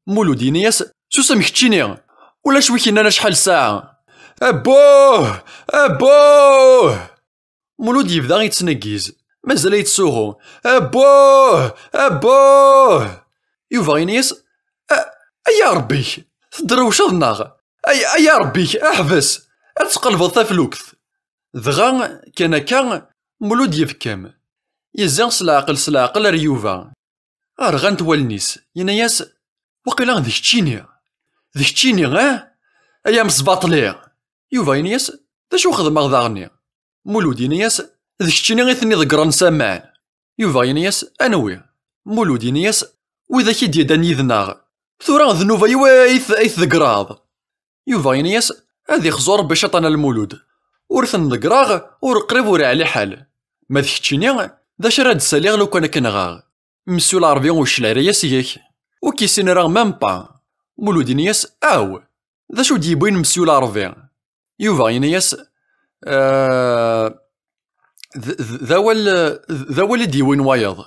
A: مولود ينياس سوسم كتشيني ولا شوي كينا شحال ساعة ابوه مولود يبدا يتسنقيز مازال يتسوغو ابوه يوفا ينياس يا ربي تدروش الناغ يا ربي احبس اتقلبض تفلوكث دغا كان مولود يفكم يزان سلاعقل ريوفا أرغانت والنيس يناياس وقيلا ذيك تشيني أيا مصباطلي يوفا يناياس دا شو خدمة ضاغني مولود يناياس ذيك تشيني غيثني ذكران سامان يوفا يناياس أنوي مولود يناياس وإذا كي ديدان يذناغ ثورا ذنوفا ايث ذكراض يوفا يناياس هذي خزور باش أطانا المولود ورثن ذكراغ ور قريب ور على حال ما ذيك تشيني ذا شراد ساليغ لو كان كنغاغ مسيو العربي وشلعرياس ياك وكيسين راه مام با مولود يناياس ذا شو ديبوين مسيو العربي يوفا يناياس ذا ول ديوين وايض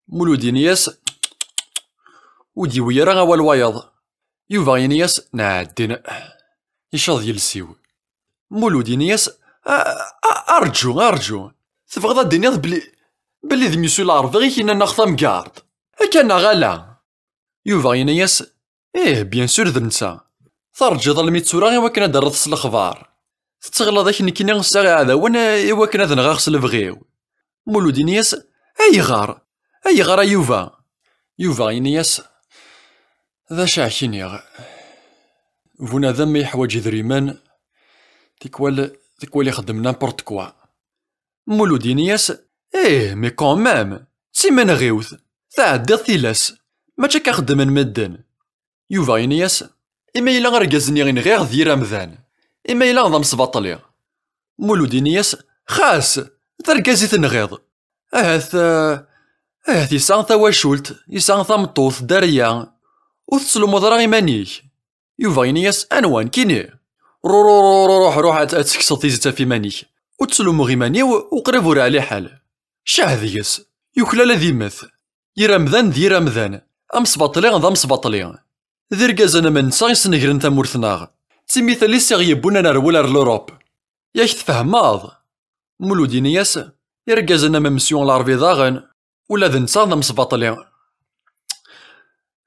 A: مولود يناياس وديوي راه اول وايض يوفا يناياس نعدين يشاض يلسيو مولود يناياس ارجو تبغى الدنيا بلي ذي مسيو العربي غير كينا ناخذ مكارد كان غالا يوفا يناياس بيان سور ذنسا ترجي ظلمي تسورا غير وكنا درس الاخبار تتغلى ذاك نكينا نساغ هذا وانا وكنا ذنغاغس الفغيو مولود يناياس اي غار يوفا يناياس ذا شاحيني فونا ذا ما يحواج ذريمان تيكوال يخدم نامبورت كوا مولود يناياس مي كومام سيمان غيوث تعدي ثيلاس ما تشاك خدم من مدن يوفا يناياس إما إلا غرقازني غير ذي رمضان إما إلا غضم صباطلي مولود يناياس خاص ترقازي تنغيض يسان ثواشولت يسان ثمطوث داريا وتسلو مضرا إيمانيك يوفا يناياس أنوان كيني روح تكسط تيزتا في مانيك وتسلو مغيماني وقريب ورا على حال شاهديس يوكلا ذي مث يرمذان ذي رمذان أم صباطلي غضم صباطلي ذي رقازنا من نسا يسنقرن ثمورثناغ تيميثالي سيغيبونا نرولا لوروب ياك تفهماض مولود يناياس يرقازنا من مسيون العربي ضاغن ولا ذي نسا ذا مصباطلي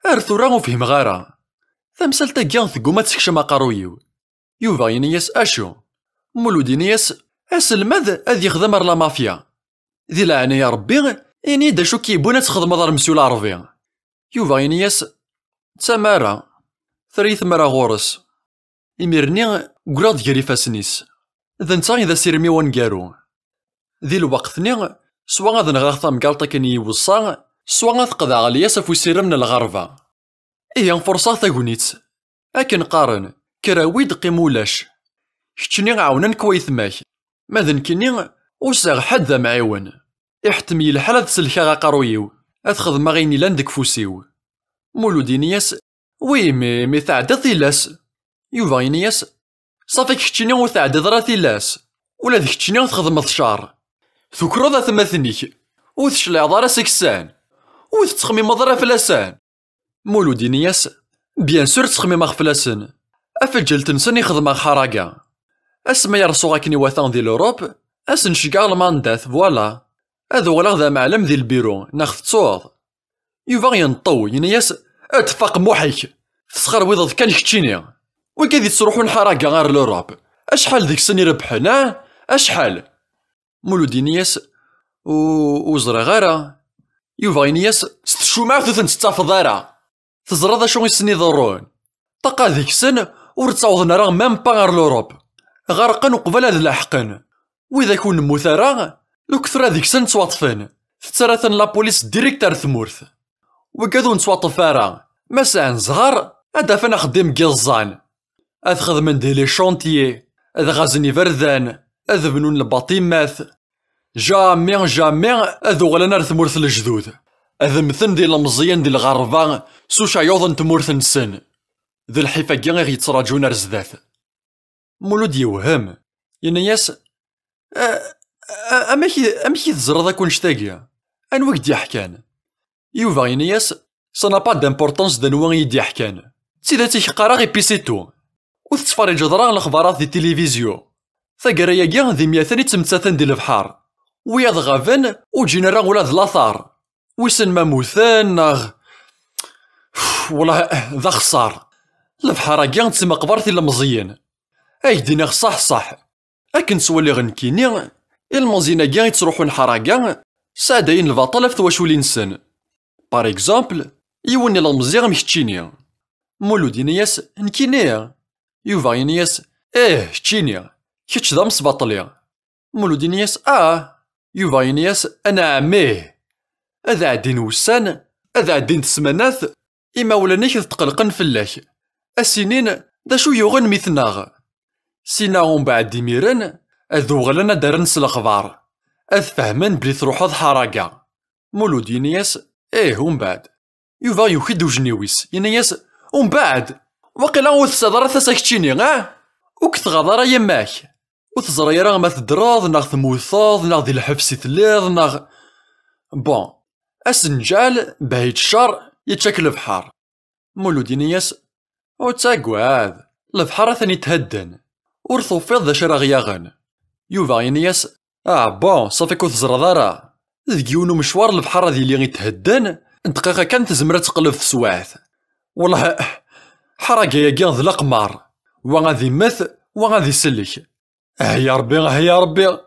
A: ارثورا وفهم غارا ثمسال تاقيان ثقو ما تسكشم اقارويو يوفا يناياس اشو مولود يناياس اسلمذ اذ يخدم لا مافيا ذي لعنة يا ربي إني دا شو كيبونا تخدم دار مسيو العربي يوفا يناياس تسامارا ثريث مرا غورس إميرني قراد ديالي فاسنيس ذا نتا إذا سيرمي وانقارو ذي الوقتني سوا غاد نغاغ ثامقالطا كان يوصا سوا غاد قضى عليا سافو يسير من الغربة فرصة ثاقونيت أكن قارن كراويد قيمولاش كتشني عاونن كويث ماك ماذن كني وساغ حد ذا معاون احتمي الحالة تسلكا غاقارويو أتخذ ما غيني لاندك فوسيو مولود يناياس مي تعدى ثيلاس يوفا يناياس صافي كتشني وتعدى ذرا ثيلاس ولا ذيك كتشني تخدم شهر ذكرو ذا ثماثنيك وتشلع ضرا سكسان وتتخميم ضرا فلاسان مولود يناياس بيان سور تخميم فلاسن أفجل تنسن يخدم حراقا اسما يرسو غاكني واثان ذي لوروب اسنشقا المانداث فوالا هذا ولا ذا معلم ذي البيرو ناخذ تصوض يوفا ينطو يناياس اتفاق موحيك تسخر ويض كان كتشيني وكذي تروحون حراقا غير لوروب اشحال ذيك السن يربحنا اشحال مولود يناياس وزرا غيره يوفا يناياس ستشو معاه ثوثن ستافضارا تزرا ذا شو يسني ضرون طاقا ذيك السن ورتصاوضنا راه مام با غير لوروب غرقا وقبل هذا لاحقا وإذا كون مثارا لو كثر هذيك سن تواطفن تتراثن لابوليس ديريكتار ثمورث وكادو نتواطف راه مساء زهر هذا فانا خدم كيزان هذا خدمن دي لي شونتيي هذا غازني فردان هذا بنون الباطيمات جامي هذا غلنا ثمورث الجدود هذا مثل ديال المزيان ديال الغربة سوشا يوضن تمورث نسن ذي الحفاقين غير يتراجون رزداث مولود يوهم يناياس أماكي تزرد أكون شتاقيا أنواك دي حكان يوفا يناياس سا نا با دامبورطونس دا نوان يدي حكان تسيدا تيقرا غي بيسيتو وتتفرج ضرا الأخبارات دي التلفزيون ثاقرايا كيا ذي مياتاني تمتاثن دي البحار وياض غافن وجينا راه ولاد لاثار ويسن ماموثان ناغ والله ذا خسار البحر كيا تسمى قبرتي المزيان أي دينا صح أكن سوالي غنكيني المزينة كاع يتروحو نحراكا سادين البطل في تواشولي نسن. بار اكزومبل يوني المزيغ مكتشيني مولو دينياس نكيني يوفا ينياس كتشيني كتش ذا مصباطلي مولو دينياس يوفا ينياس أنا عميه هذا عدين وسان هذا عدين تسمانات إما ولا نيك تقلقن فلاك السنين دا شو يغن ميثناغ سيناهم بعد ديميرن أذو غلنا دارنس الأخبار أذ فهمن بلي تروحوض حراكا مولو دينياس ومن بعد يوفا يوكيد وجنيويس ينياس ومن بعد وقيلا وثصدر ثساكتشيني وكتغضر يماك وتزري راه ما تدراض ناغ تموثاض ناغ دي الحبس تليض ناغ بون أسنجال بعيد الشر يتشكل البحر مولو دينياس وتاقواد البحر ثاني تهدن ورثو فيض ذا شرا غياغن يوفا ينياس بون صافي كو تزرى دارا ذكيونو مشوار البحر ذي اللي غيتهدن دقيقة كان تزمرة تقلب في سواعث والله حركة يا كيان ذا القمار وغادي مث وغادي سلك يا ربي يا ربي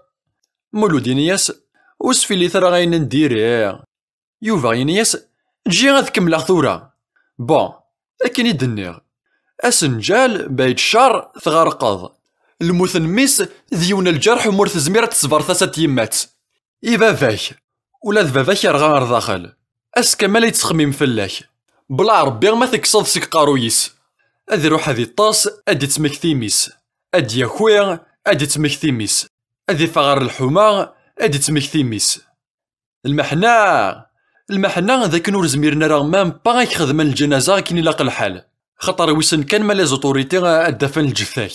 A: مولو دينياس وسفي لي ثرا غاين نديري يوفا ينياس تجي غاد كمل ثورة بون لكن يدنيغ أسنجال بعيد الشر تغرقض الموثن ميس ذيون الجرح ومورث زميرة تصبر ثاسات يمات فاك ولا فاك رغار داخل أس كمال يتخميم فلاك بلا ربي ما تكصد سك قارويس أذي روح هذي الطاس أدي تمكثيميس أدي يا خويا أدي تمكثيميس أدي فغار الحمار أدي تمكثيميس المحنا ذاك نور زميرنا راه مام باغي خدم الجنازة كي لاق الحال خطر ويسن كان ما لي زوتوريتي الدفن الجثاك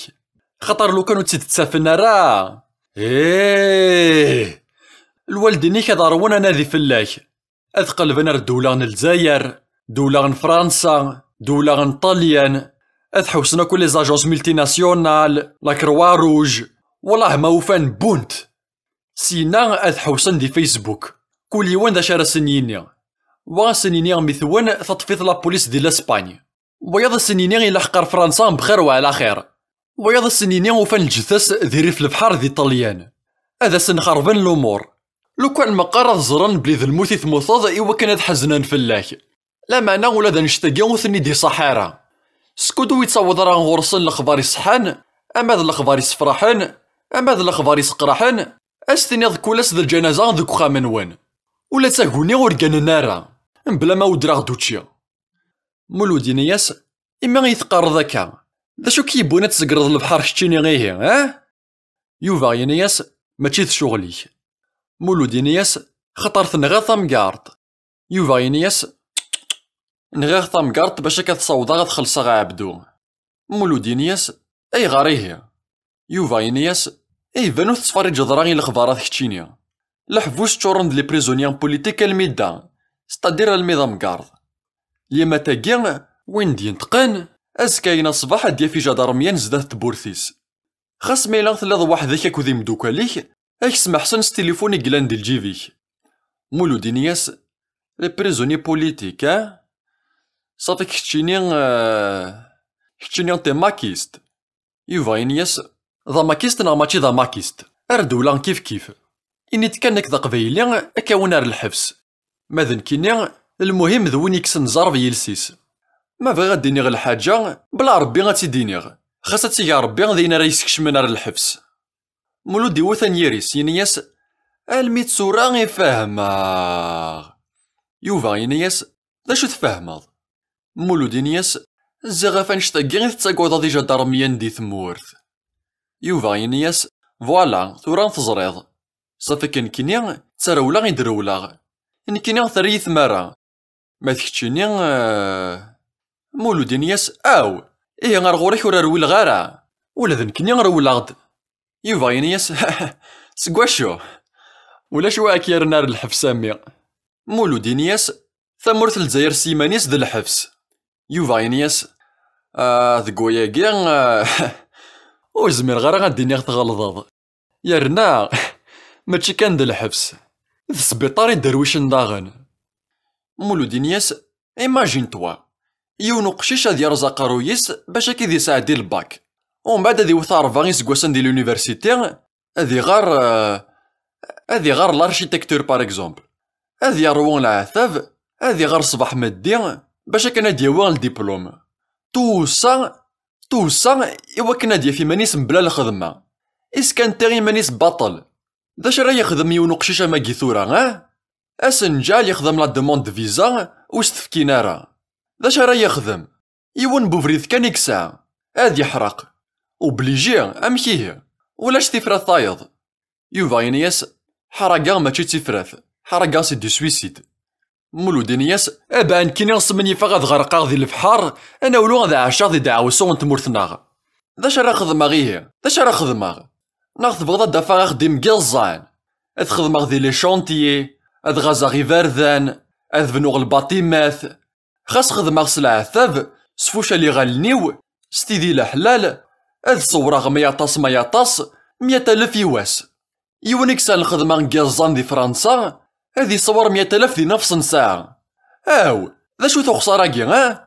A: خطر لو كانوا تسافلنا راه الوالديني كضرون انا ذي فلاك اثقل بنا الدولة الجزائر دولة فرنسا دولة طاليان اثحوسنا كل لي زاجونس ملتي ناسيونال لا كروا روج والله ما وفان بونت سينا اثحوسن دي فيسبوك كل يوان ذا شارع سنينيا وسنينيا مثوان تطفيط لا بوليس ديال اسبانيا وياض السنينيا الى حقر فرنسا بخير وعلى خير وياض السنينيا وفان الجثث ذي في البحر ذي طليان هذا سنخربن الامور لو كان مقارض زران بلي ذا الموت ثموثاض ايوا كان هاد حزنان فلاك لا معنى ولا ذا نشتاقي وثني دي صحارى سكودو يتصاوض راه غورسن الاخبار يصحان اما ذا الاخبار يصفرحان اما ذا الاخبار يسقرحان استني ذك ولاس ذا الجنازه ذك خامن وين ولا تاكوني ورقان نارا بلا ما ودراغ دوتشي مولو دينياس اما يثقر ذاكا ذا شو كيبونا تسقرض البحر كتشيني غيه يوفا ينياس ماشي شغلي مولو دينياس خطر تنغا ثامكارد يوفا ينياس نغير ثامكارد باش كتصوضا غتخلصا غا عبدو مولو دينياس اي غاريه يوفا ينياس بانو تصفاري جدراني الاخبارات كتشينيا لحفوش تشورن لي بريزونيان بوليتيك الميدان ستادير الميضا مكارد ليما تاكين وين دينتقن أزكاينا صباح ديا في جدارميان زدات تبورثيس خاص ميلان ثلاث واحد ذاك كودي مدوكاليك سمح حسن ستيليفوني كلان ديال جيفيك مولو دينياس لي بريزوني بوليتيك صافي كتشيني تي ماكيست يوفا ينياس ذا ماكيست نا ماشي ذا ماكيست اردولان كيف إني تكنك ذا قبيلي أكاون ار الحبس ماذن كيني المهم ذوين يكسن زارف يلسيس ما بغا ديني غير الحاجة بلا ربي غتيدينيغ خاصة تيجا ربي غادي راه يسكش من الحبس مولو دي وثان يريس ينياس الميتسورا يفهماغ يوفا ينياس دا شو تفهماض مولو دينياس الزغافان شتاقي غير تتاقوضا ديجا دارميان دي ثمورث يوفا ينياس فوالا ثورا تزريض صافي كان كينيا تسراولا غي درولا نكينيا ثريث مرة ما تكتشيني مولو دينياس غار غوريك ورا روي الغارة ولا ذنكني غرولا غد يوفا ينياس سكواشو ولا شو اكير نار الحبس امي مولو دينياس ثمورث الجزائر سيمانيس ذا الحبس يوفا ينياس ذكويا كيا وزمير غير غاديني غتغلظاض يرنا ماشي كان ذا الحبس ذا السبيطار درويش نداغن مولو دينياس ايماجين توا يونو قشيش هاد يرزق رويس باش كي ذي ساعدي الباك ومن بعد هادي يوث 40 سكواسن ديال لونيفرسيتي، هادي غار لارشيتكتور باغ اكزومبل، هادي يروون العثاب، هادي غار صباح مدي باش كان ديوان الدبلوم. تو سا إوا كنا ديا في مانيس بلا الخدمة. إس كان تاغي مانيس باطل، داش راه يخدم يونو قشيشة ماكي ثورا أسنجال يخدم لا دوموند فيزا وستفكينا راه داش راه يخدم يون بوفريد كان يكسع هاد يحرق وبليجي أمكيه ولاش تفرا ثايض. يوفا ينياس حرقا ماشي تفراث، حرقا سي دو سويسيد. مولودين ياس أبان كيني نصمني فغاد غرقا ذي البحر أنا ولو غادا عشا ذي دعوسو نتمورثناغ. داش راه خدمة غيه، داش راه خدمة ناخذ بغدا دافا خديم قيزان، أذ خدمة ذي لي شونتيي، أذ غازا غي فردان، أذ بنوغ الباطيمات، خاص خدمة سلعثاب سفوشا لي غالنيو ستيدي الحلال، أذ صوراغ مياطاس 100,000 يواس. يونيك سال خدمة قيزان ذي فرنسا هذي صور 100,000 ذي نفس ساعة. ذا شو تخسراكي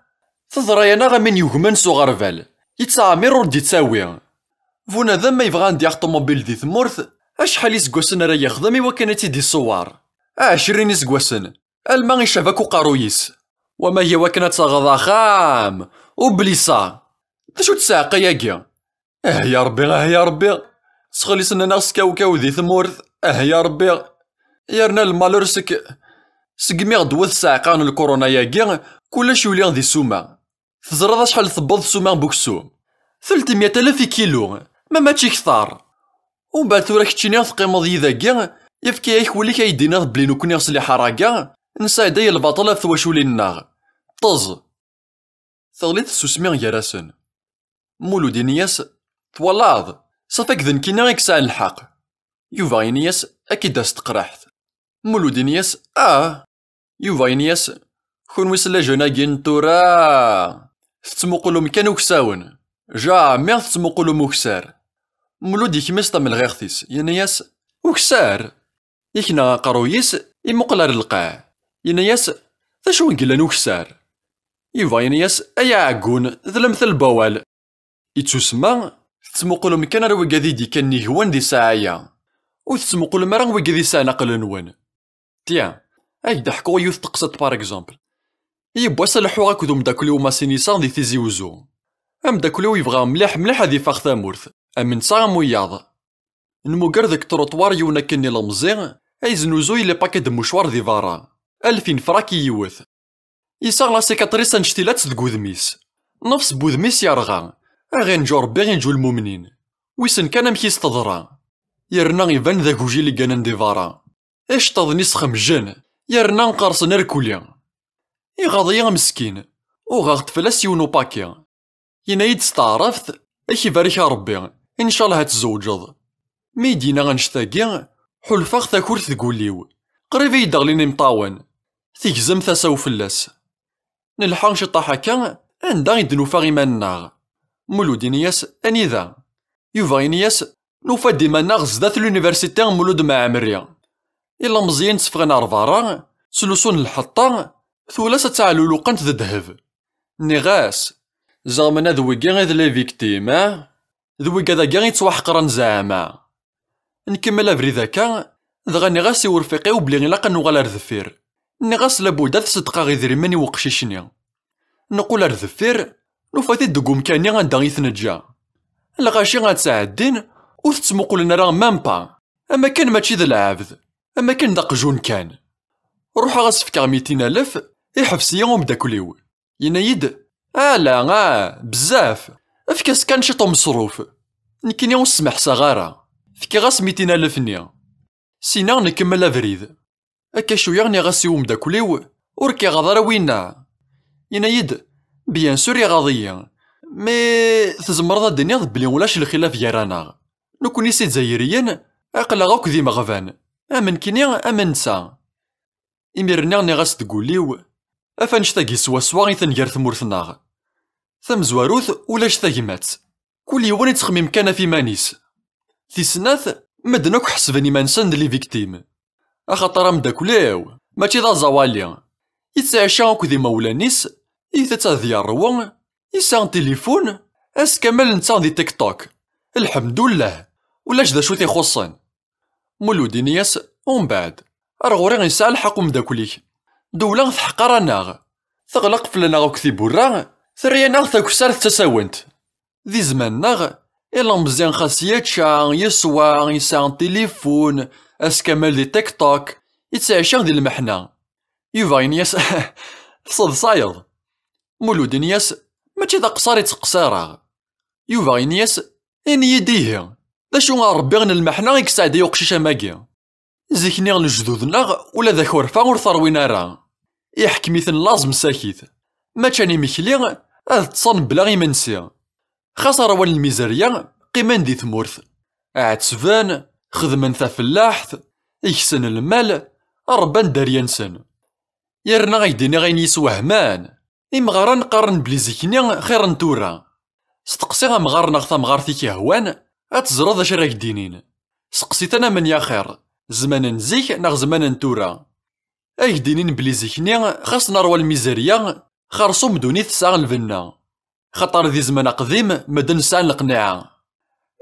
A: تضرينا غا من يوغمن سو غرفال يتسامر ورد يتساوي. فونا ذا ما يبغى ندي طوموبيل ذي ثمورث أشحال يسكواسن راه يخدم إوا كانت يدي الصوار 20 يسكواسن الما يشافك وقارويس وما هي وكنا تغضى خام وبليصا. ذا شو تساقا ياكي يا ربي يا ربي تسخلي سننا سكاوكاو ذي ثمورث يا ربي يارنا المالور سكمي غدوث ساعقان الكورونا ياكي كلش يولي ذي سوما. تزرد شحال ثبض سوما بوكسوم 300,000 كيلو ماشي كثار. ومن بعد ثورا كتشيني تقيمض يذاكي يفكي ياك ولي كيدينا بلي نكوني غسلي حراكا نسى دايا الباطلة ثواشولي الناغ طز ثغليت السوسمي غيراسن. مولودين ياس توالاض صافاك ذن كينا يكسع الحق. يوفا ينياس أكيد استقرحت. مولودين ياس يوفا ينياس كون ويسلا جناكين تورا تتمقلو مكان وكساون جامي تتمقلو مكسار. مولود يكمس من الغيرثيس ينياس وكسار يكنا قرويس يمقلر القاع ينياس ذا شو نقلن وكسار. يوفا ينياس أيا عقون ذلمث البوال يتسمى تتمقلو مكان راه وكادي دي كان نيهوان دي ساعية وتتمقلو مرا وكادي ساعة نقل نوان. تيا هاك حكو يوث تقصد باغ اكزومبل يبوا سلحو غاك ذو مداكليو ماسينيسان دي تيزي وزو مداكليو يبغى مليح مليح هادي فاغ ثامورث أمن ساعة موياض نموكر ذاك تروطوار يونا كني لمزيغ أيزنوزو يلي باكي د مشوار دي فارا 2000 فراكي يوث يساغ لا سيكاتريس نشتيلات ذك وذميس نفس بوذميس يرغى أغين جو ربي غين جو المؤمنين ويسن كان مكيس تضرى يرنا يبان ذاك وجي لي كانن دي فارا إيش تظنيس خمجن يرنا نقرص نركوليا يغاضي مسكين وغاغد فلاس يونو باكي ينايد ستعرفت اكي بارك ربي ان شاء الله هتزوجض ميدينا غنشتاقي حلفاغ تاكورت تقوليو قريب يدغليني مطاون تيكزم ثاساو فلاس نلحق شطاحا كان عندها يدنوفا غيماناغ. مولودين ياس انيذا يوفا ينياس نوفا ديما ناغ زدات لونيفرسيتي مولود مع عمريا إلا مزيان تفغنا رفارا سلوسون الحطا ثلاثة تاع لولوقنت ذا دهب نيغاس زغمنا ذويكا غير لي فيكتيم ذويكا ذا كاع يتوحقرن زعما نكمل افري ذاكا دغا نيغاس يورفيقي وبلي غيلاق نوغال ار ذفير نيغاس لابودا تصدقا غي ذريماني وقشيشني نقول ار ذفير نوفاتي دقوم كاني غندا يتنجا الغاشي غتساعدين وتتمقلنا راه مامبا اما كان ماشي ذا العابد اما كان داق جون كان روح غاسفكا 200,000 يحبسيا ومداكليو ينايد لا بزاف افكاس كان شي مصروف نكيني ونسمح صغارة فكي غاس 200,000 نيا سينا نكمل افريد اكا شويا غني غاسي ومداكليو وركي غاضرا وينا ينايد بيان سور يا غاضيا مي تزمرض الدنيا بلي ولاش الخلاف يرانا نكوني سي دزايريين اقلا غاك ذي مغفان امن كيني امن نسا إميرني غني غاس تقوليو أفنش تاقي سوا سوا ثنقار ثمورثناغ ثم زواروث ولاش تاقيمات كل يوان يتخمم كان في مانيس تيسناث مدناك حسبني مانسان لي فيكتيم أخاطر مداكلاو ماشي ذا زواليا يتعشا كذي مولانيس يتتا ذي الروان يسان تليفون اس كمال نتا دي تيك توك الحمد لله ولاش دا شو تيخصن مولودي نياس ومن بعد رغوري غنسعى الحق ومداكليك دولة تحقرناغ تغلق فلنا وكثي برا ثريانا تاكسار تساونت ذي زماننا إلا مزيان خاص يتشا يسوى يسان تليفون اس كمال دي تيك توك يتعشى دي المحنة يوفا نياس صد صايض مولودي نياس ماشي دا قصار يتقصارا يوفا نياس إن يديه دا شو ربي غن المحنة يكسعد يوقشيش ماكيا زيكني غن جدودنا ولا ذاك ورفا ور ثروينا راه يحكميثن لازم ساكيت ما كان يمكلي هاد تصن بلا غي منسي خسر وان الميزارية قيمان دي ثمورث عتسفان خدمن ثا فلاحث يكسن المال ربان داريانسن يرنا غيديني غين يسوهمان إمغارا نقارن بلي زيكني خير نتورا ستقسيغا مغارنا غثا مغارثي كيهوان أتزرد اش راك دينين سقسيتنا من يا خير زمان نزيك ناغ زمان نتورا اي دينين بلي زيكني خاص نروى الميزارية خارصو مدوني تسعى الفنا خطر ذي زمان قديم مدن سعى القناعة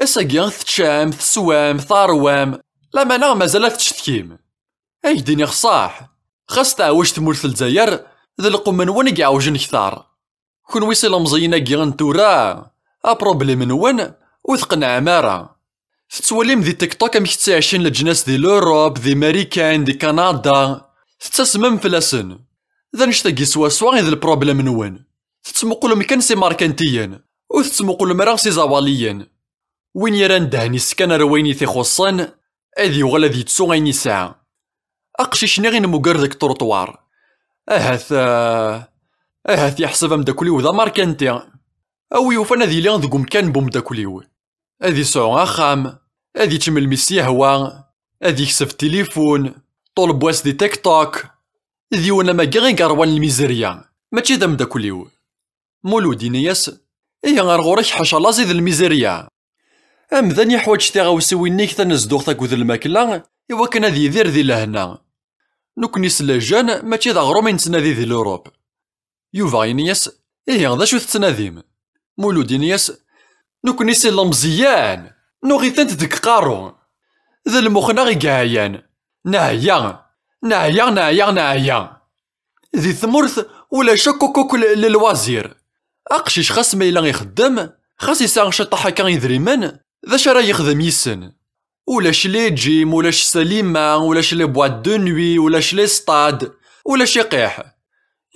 A: اساقيا تشام تسوام ثاروام لا مانا مازال تشتكيم اي ديني خصاح خاص تعوج تمورث الجزائر ذا القمن وين يعوجن كثار كون ويصل مزينا كيغن تورا ابروبليم نون وثقنا مارا تتوليم ذي تيك توك امك تتعشين لجناس دي لوروب ذي ماريكان دي كندا تتسمم فلاسن ذا نشتاقي سوا ذي البروبليم نون تتسمقلو مكان سي ماركانتيا وتتسمقلو مرا سي زواليا وين يران دهني سكان رويني تيخصن اذي وغلا ذي تسو غيني ساعة اقشيشني غين مقر ذاك التروطوار اهاث يحسب مداكوليو ذا ماركانتيا او يوفانا ذي ليان ذو مكان بومداكوليو اذي سعو اخام اذي تشمل ميسي هوا اذي يكسف تليفون طول بواس دي تيك توك ذي وانا ما غين قروان الميزريا ماشي ذا مداكوليو مولودي نياس ايا غارغورك حاشا لازي ذا الميزريا امذان يحواج تيغاوسي نيك تنزدوغ تاكو ذا الماكلة ايوا كان ذي يدير ذي لهنا نوكني سلاجان ماشي ذا غرومين تنادي ذي لوروب يوفا نياس ايا ذا شو تتناديم مولودي نياس نوكني سي لمزيان نوغي تنت ديك قارو ذا المخنا غي قايان نعيا نعيا نعيا نعيا ذي ثمرث ولا شكوكوك للوزير اقشيش خاص ما يلا يخدم خاص يساغ شطحة كان يذريمن ذا شرا يخدم يسن ولاش لي جيم ولاش سليمة ولاش لي بوات دو نوي ولاش لي ستاد ولاش يقيح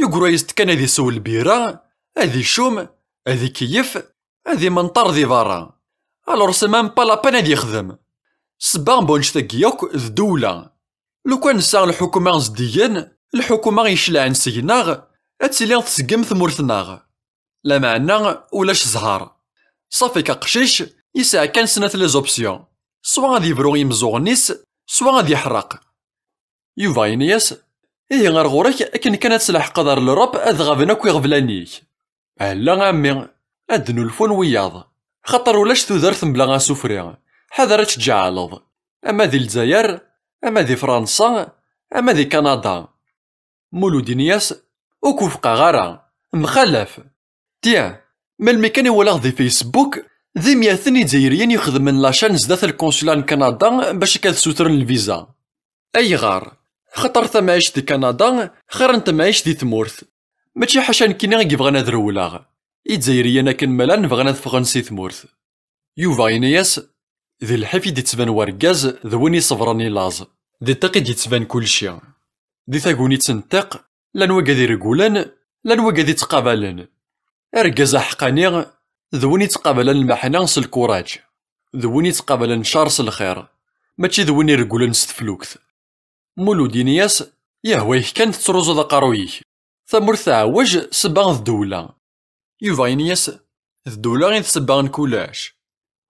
A: يقرا يستكان هذي سو البيرة هذي شوم هذي كيف هذي منطر ذي برا الور سي مام با لابان هذي يخدم سبان بونش تاكيوك الدولة لو كان نساغ الحكومة زديان الحكومة يشلع نسيناغ اتسيلي تسقم ثمورثناغ لا معنا ولاش زهار صافي كقشيش يساع كان سنة لي زوبسيون سوا غادي يبرو يمزوغنيس سوا غادي يحرق يوفا ينياس إيه غير غورك أكن كانت سلاح قدر لوروب أذ غابنا كوي غفلانيك هلا عمي أدنو الفون وياض خاطر ولاش تودرت بلا غاسوفري حذر تجعلض أما ذي الجزائر أما ذي فرنسا أما ذي كندا مولودي نياس وكوفقا غارا مخلف تيا مالمي كان يولغ ذي فيسبوك ذي 100 جزائريين يخدمن لاشان زدات الكونسولان كندا باش كتسوترن الفيزا أي غار خطر تمعيش دي كندا خير انت معيش دي ثمورث ماشي حاشا كينا غي بغانا درولاغ الجزائريين كان مالان بغانا فرنسي ثمورث يوفا ينياس ذي الحفي دي تبان ورقاز ذويني صبراني لاز ذي تقي دي تبان كلشي ذي ثاقوني تنتق لان وقا ذي رقولان لان وقا ذي تقابلن ارقاز حقاني ذويني تقابلن المحنة الكوراج ذويني تقابلن شارس الخير ماشي ذويني رقولن ستفلوكث مولودي نياس يهويه كانت تروزو ذا قارويه ثمورث عوج سباغ الدولة يوفا نياس الدولة غير تسباغ كولاش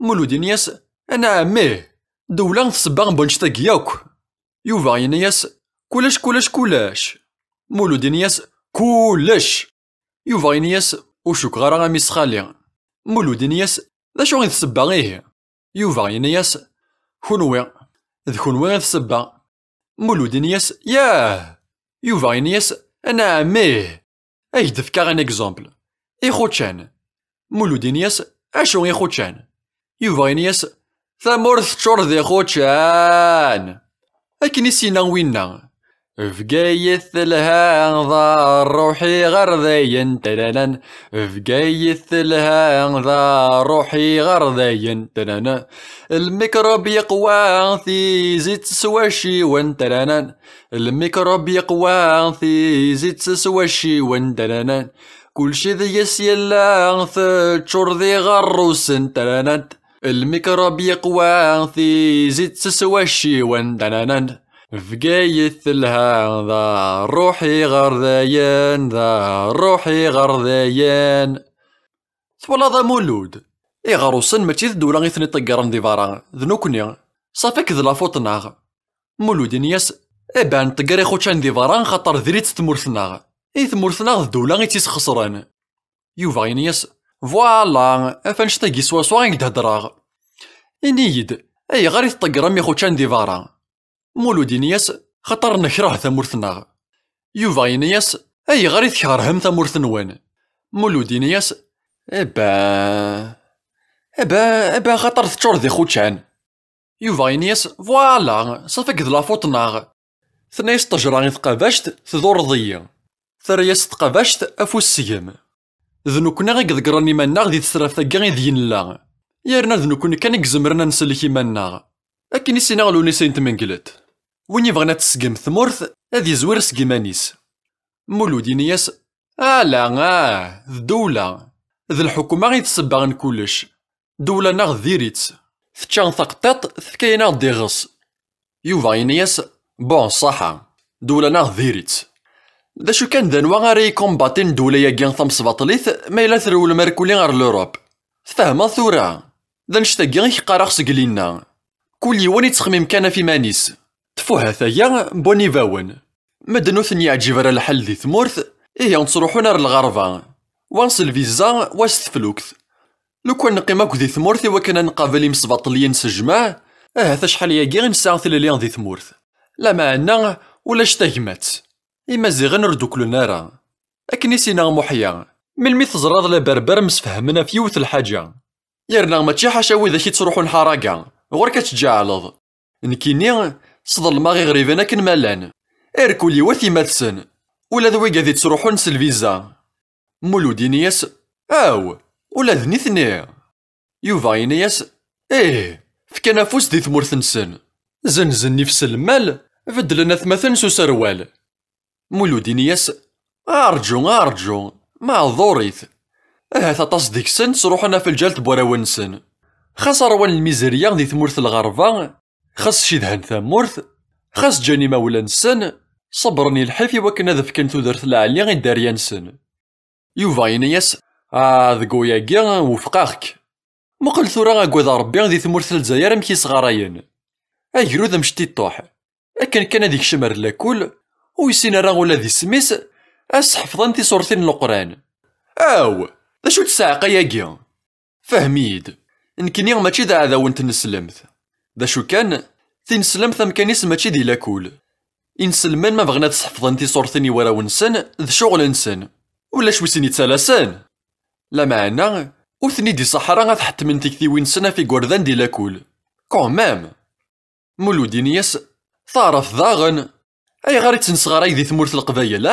A: مولودي نياس أنا عميه دولة تسباغ بونش تاكياك يوفا نياس كولاش مولودي نياس كولاش يوفا نياس وشوك غارا غامي سخالي مولودي نياس ذا شو غير تسباغيه يوفا نياس كونوي غير تسباغ مولودي نياس ياه يوفا نياس أنا عميه أي دفكا غان إكزومبل إخوتشان مولودين ياس اشو يا خوتشان. يوفا ياس ثمورث تشور ذي خوتشان. أكني سينا وينا فقايث لها ذا روحي غرذين تلالان. فقايث لها ذا روحي غرذين تلالان. الميكروب يقوى في زيت سواشي وانتلالان. الميكروب يقوى في زيت سواشي وانتلالان. كل شي ذي يسيلا تشور ذي غروس انتلالان. الميكروب يقوى في زيت سواشي وانتلالان. فقايث لها ذا روحي غرذيان. ذا روحي غرذيان. ثولا ذا مولود غروسن ماشي الدولة غي ثني طقران دي فارا ذنوكني صافيك ذ لافوطناغ. مولودين ياس بان طقري خوتشان دي فاران خاطر ذريت ثمورثناغ. ثمورثناغ الدولة غي تيس خسران. يوفا ياس فوالا افانش تاقي سوا سوا غي تهدراغ. إنيد غير يطقرام يا خوتشان دي فارا. مولودين ياس خاطر نكره ثمورثناغ. يوفا ياس غير يتكرهم ثمورثنوان. مولودين ياس ابا خاطر تشور ذي خوتشان. يوفا ياس فوالا صافيك ذ لافوطناغ. ثنايس طجرا غي تقابشت تدور ضيا. ثرياس تقابشت افو السيام. ذنوكنا غي قذقراني مانا غدي تسراف ثاقا غي دين الله. يارنا ذنوكنا كان يقزمرنا نسلكي مانا. أكني سينا غلوني سين تمنقلت. وين يبغنا تسقم ثمورث هذي زوير سقمانيس. مولودين ياس لا الدولة ذي الحكومة غي تسبغن كلش. دولة ناغ ذيريت ثتشان ثقطات ثكاينا ديغص. يوفا ياس بون صحا دولة ناغ ذيريت. ذا شو كان دانوا غاري كومباتين دولة ياكيان ثم سباطليث ما إلا ثرول ماركولين غار لوروب. تفهمها ثورة ذا نشتاقي غي قراغ سقلينا. كل يوان يتخمم كان في مانيس. تفوها ثايا بوني فاون. مدنوثن يعجب راه الحل ذي ثمورث نصروحو نار الغرفة. وانس الفيزا واس تفلوكث. لو كان نقيم اكو ذي ثمورث وكان نقابل مسباطليين سجماه هذا شحال ياكي نساع ثلاليان ذي ثمورث. لا معنا ولا شتاهمات. إما زيغن ردوكلو نارا. أكني سينا محيا ملمي تزراض لا بربر مسفهمنا في يوث الحاجة. يرنا ماشي حاشاوي ذاك تروحو نحراقا غور كتجعلض. نكيني صدر الماغي غريبانا كن مالان. اركولي وثي ماثسن ولا ذوي قاذي تروحو نس الفيزا. مولودين ياس ولا ذني ثني. يوفا ياس فكان فوس دي ثمورث نسن. زنزن نفس المال فدلنا ثمثن سو سروال. مولودين ياس أرجو ما ظوريث. تطاس ديك سن تروحنا في الجالت بوراونسن. خاص روان الميزيريا ذي ثمورث الغرفة. خاص شي دهن ثمورث. خاص جاني مولا نسن. صبرني الحفي وكنا ذا فكان تودرت العليا غي داريا نسن. يوفا ياس ذكو ياكي وفقاك. مقل ثورا أكوذ ربي ذي ثمورث الجزائر مكي صغارين. أجرو ذا مشتي طوح. كان ديك شمر لاكل ويسين راه ولا ذي سميس أسحفظن تي صورتين القران. ذا شو تساعقا ياكي. فهميد نكني ماشي ذا عذا وانت نسلمت. ذا شو كان تنسلمت مكانيس ماشي دي لاكل. إنسلمان ما بغنا تسحفظن تي صورتين ورا ونسن ذا شغل نسن. ولا شو سيني تسالسان. لا معنا وثني دي صحراء غتحت من تكثي وين سنة في قردان دي لاكل. كومام. مولودين ياس تعرف ضاغن غاري تنصغاري ذي ثمورث القبايل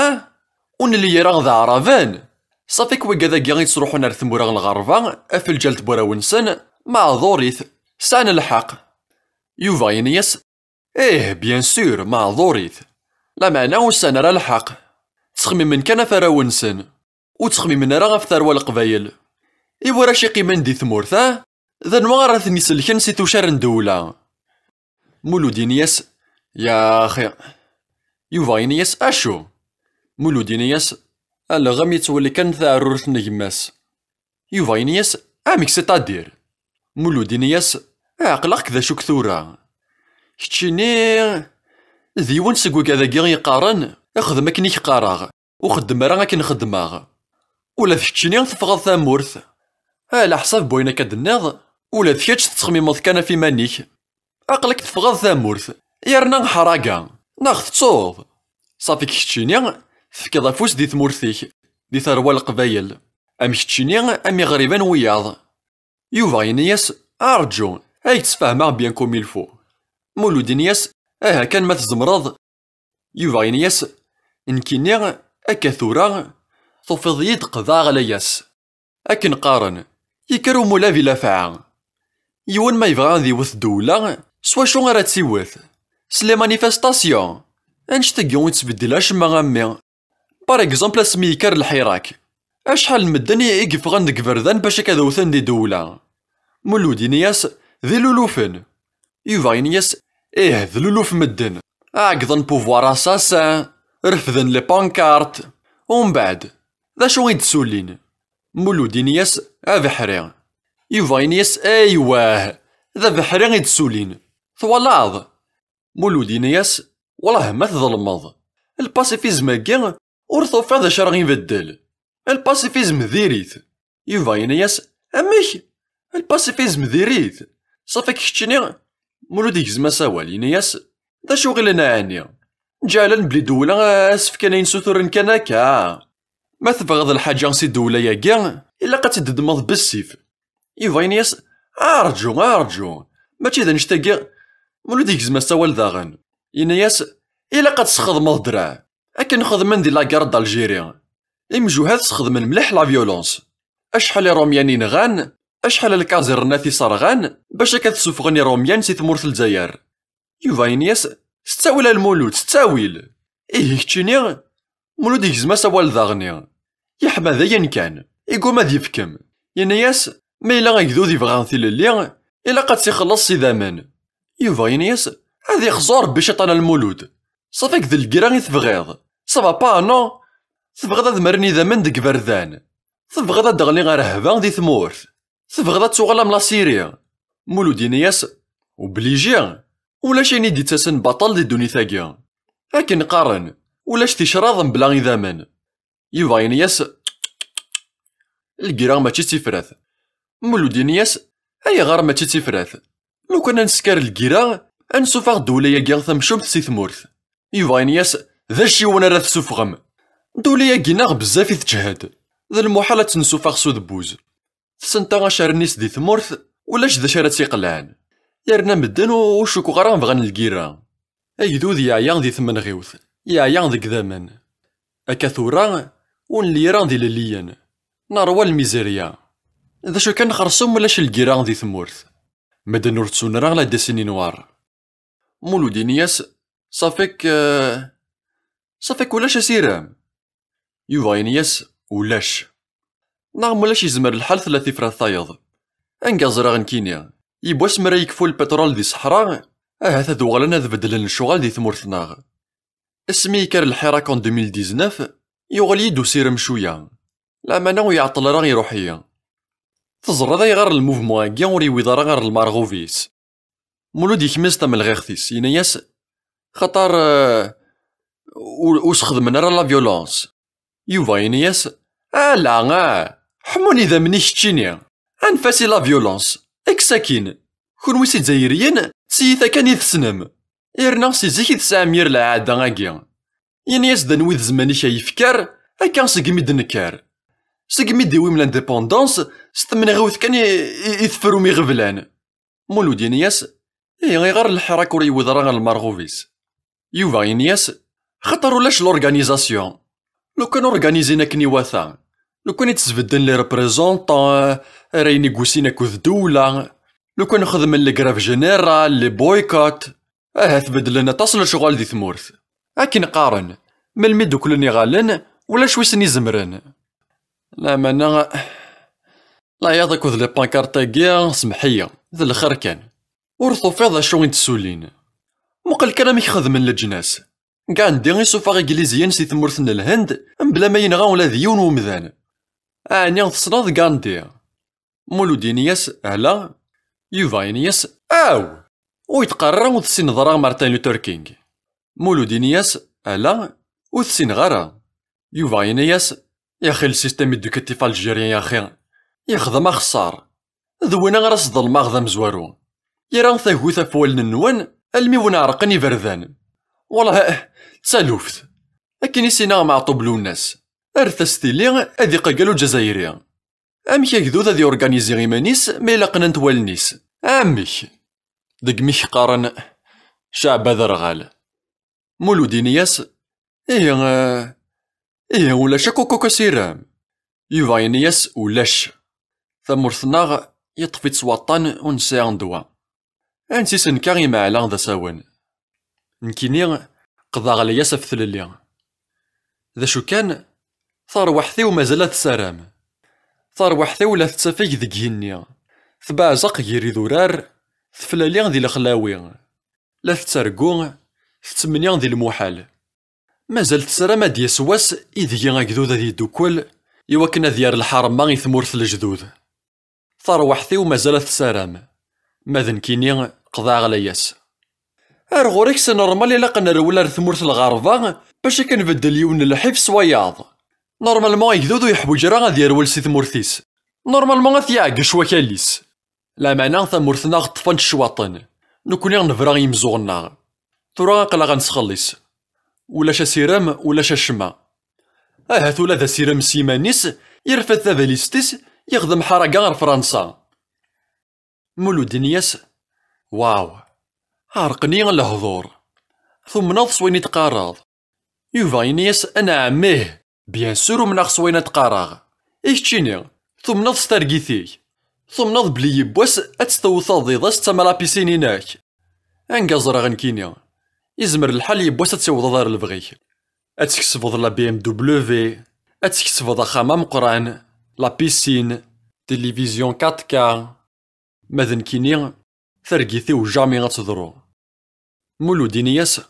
A: ونلي يرى ذا عرفان. صافيك وكذا كاع تروحو نار ثمورا الغرفة في الجالت بوراونسن مع ظوريث سعنا الحق. يوفا ياس بيان سور مع ظوريث. لا معنى وسان راه الحق. تخمي من كان فراونسن وتخمي من راه في ثروة القبايل. ورا شي قيمان دي ثمورث ذا نوار ثني سلكن سي توشار ندولة. مولودين ياس يا أخي. يوفا ياس أشو. مولودين ياس الغم يتولي كان ثا رورث نجماس. يوفا ياس عامك ستادير. مولودين ياس عقلك كذا شو كثورة. كتشيني ذيون سقو كذا كي يقارن اخذ كنيك قاراغ وخدم راه كنخدماغ. ولا تكتشيني تفغض ثامورث على حساب بوينا كدناض ولا ذكاتش تتخميمض كان في مانيك. عقلك تفغض ثامورث يرنا حراقا ناخذ تصوض. صافي كتشيني تفكض فوس دي ثمورثيك دي ثروة القبايل. أم كتشيني أمي غريبان وياض. يوفا ينياس أرجو هاي تسفهما بيان كوم يلفو. مولود ينياس كان ما تزمرض. يوفا ينياس نكيني أكا ثورا توفيض يد قضاء غلياس. أكن قارن يكرو مولا في لافعا. يوان ما يبغى ذي وث دولة سوا شو غير تسيوث سلي مانيفستاسيون انشتاقيون يتبدلاش ما غامي. بار اكزومبل اسمي يكر الحراك اشحال مدن يقفغن ديك فردان باش كذوثن دي دولة. مولود ينياس ذي لولوفن. يوفا ينياس ذي لولوف مدن عقدن بوفوار اساسان رفذن لي بانكارت ومن بعد ذا شو يتسولين. مولود ينياس بحري. يوفا ينياس ايواه ذا بحري يتسولين ثولاض. مولود ينياس والله ما تظلمض. الباسيفيزم كاع ورثوفا ذا شرا يبدل. الباسيفيزم ديريت. يوفا ينياس اميك الباسيفيزم ديريت صافي كتشني. مولود يكزما سوال ينياس ذا شو غير نعاني جعلا بلي دولة اسف كان ينسوثرن كان هكا. ما تبغض الحاجة سي دولة يا كاع إلا قد تدمض بالسيف. يوفا ينياس أرجو ماشي ذا نشتاقي. مولود يكزما سوال داغن ينياس إلا قد تخدمض درع أكن خدمن دي لاكارد الجيريا. إمجوهات تخدمن مليح لا فيولونس. أشحال روميانين غان أشحال الكازرناتي صارغان باش كتسوفغني روميان سي تمورث الجزائر. يوفا ينياس ستاول المولود ستاويل. كتشيني مولود يكزما سوال داغني يحما ذاين كان إيكو ذي يفكم. ينياس ما إلا غيكذو ذي بغان ثيل اللي إلا قد سيخلص سي ذامان. يوفا ينياس هذي خزور بشيطان المولود صافيك ذي الكرا تبغيض صافا با نو تبغض هاد مرني ذامان ديك بردان تبغض هاد دغلي غير هبان دي ثمورث تبغض تسوغلا ملا سيريا. مولود ينياس وبليجي ولاش يعني دي تاسن بطل دي دوني ثاقيا لكن قارن ولاش تشراض بلا ذامان. يوفا ينياس الكرا ماشي تيفراث. مولود ينياس أي غار ماشي تيفراث. لو كنا نسكر الكرا أنسوفاغ دولية كاع ثمشومت سي ثمورث. يوفا ينياس ذا الشي وانا راه تسوفغم دولية كيناغ بزاف يتجهد ذا المحالة تنسوفاغ سود بوز. تسنتا غاشار نيس دي ثمورث ولاش ذا شارات تيقلعان يارنا مدن وشوكو غران بغان الكيرا. أيدو ذي عيان ذي ثمن غيوث يعيان ذيك ذامان أكا ثورا ونليران ذي لليان ناروا الميزيريا. ذا شو كان خرصوم ولاش الكيران ذي ثمورث مدن ورتسون راه لا ديسيني نوار. مولود ينياس صافيك ولاش سيرام. يوفا ينياس ولاش نعم ولاش يزمر الحال ثلاثي فرا ثايض انقازرا غنكينيا يبواس مرا يكفو البترول دي صحراء هاثا دوغلنا ذ بدلن الشغال دي ثمورثناغ. اسمي كار الحراك 2019 يوغل يدو سيرم شويا الأمانة ويعطل راه يروحيا. تزرى ذا يغار الموفمون هاكيا وريوي ذا غار المارغوفيس. مولود يكمز تم الغيختيس ينياس خطر وسخدمنا راه لا فيولونس. يوفا ينياس لا حموني ذا مني كتشيني انفاسي لا فيولونس اكساكين كون ويسي دزايريين سيثا كان يثسنم إرنا سي زيكي تسعة مير العادة غاكيا. ينياس دا نويذ زماني شايفكار هكا سقمي دنكار سقمي ديوي من لانديبوندونس ستمن غوث كان يثفرو مي غفلان. مولود ينياس غير الحراك وريوي ذا المارغوفيس. يوفا ينياس خطر ولاش لورغانيزاسيون لو كان اورغانيزينا كني واثا لو كان يتسبدن لي ريبريزونطون رايني كوسينا كوذ دولة لو كان نخدم لي كراف جينيرال لي بويكوت تبدل لنا تصل شغل دي ثمورث. لكن قارن من الميدو كلني غالن ولا شويسني زمرن. لا مانا لا ياضك وذ لي بانكارتاكيا سمحية ذا الخير كان ورثو فيضا شو يتسولين مقل كلامك خدمن لجناس كاع ندي يسوفا إنجليزيين سي ثمورثن الهند بلا ما ينغا ولا ذيون ومذان أعني تصناض كاع ندي. مولود ينياس على يوفا ينياس ويتقرر وتسين ضرا مارتين لوثر كينغ. مولود ينياس على وتسين غارا. يوفا ينياس يا أخي السيستم إدوكاتيف الجيريان يا أخي يخدم خسار ذوينا غراس ظلما غدا مزوارو يران ثاكوثا فوالن النوان الميون عرقني فردان والله تسالوفت لكن يسينا مع طبلو الناس أرث ستيلي أذي قالو الجزائرية أمك يقدو ذا يورغانيزي غيمانيس ما إلا قنا نتوالنيس. أمك دق ميك قارن شعب هذا رغال مولودي نياس. إيه ولاش كوكو كسيرام يوفا نياس ولاش ثمورثناغ يطفي تصواطان ونسي عندوا أنتي سنكاغي معلان ذا ساون نكيني قضا غليا سفثللي ذا شو كان ثروحثي ومازال تسارام ثروحثي ولا تتسافيك ذك هني ثبازق يري ذرار ثفلالي ذي الخلاوي لا تترقو تتمنيا ذي المحال مازال تسرام هاد يسواس إذ غاكدود ذي دوكل يوكنا ديار الحرم ما يثمورث الجدود ثروحثي ومازال تسارام ماذن كيني قضا غلياس أرغوريك سنورمالي لاقا نرولا ثمورث الغربة باش كنبدل يون الحيف سوياض نورمالمون يقدودو يحوج راه غادي يرول سي ثمورثيس نورمالمون غاتيعق شواكاليس لا معنى ثمورثنا طفن الشواطن نكوني غنفرا يمزوغنا ترى قلا غنسخليس ولاش سيرام ولاش الشما هاتو لا ذا سيرام سيمانيس يرفد ثاباليستيس يخدم حركة غير فرنسا مولود نياس واو عرقني الهضور ثم ناض صويني تقاراض يوفا نياس انا عميه بيان سور ومن صويني تقاراغ ايش تشيني ثم ناض ستاركيثي ثم ناض بلي يبواس اتستوثا ضيضاس تما لا بيسينيناك انقازرا غنكينيا يزمر الحال يبواس تسوض دار البغي اتكسفض لا بي ام دبليو اتكسفض خامة مقران لا بيسين تلفزيون 4K ماذن كيني ثرقيثي وجامي غتضرو مولودي نياس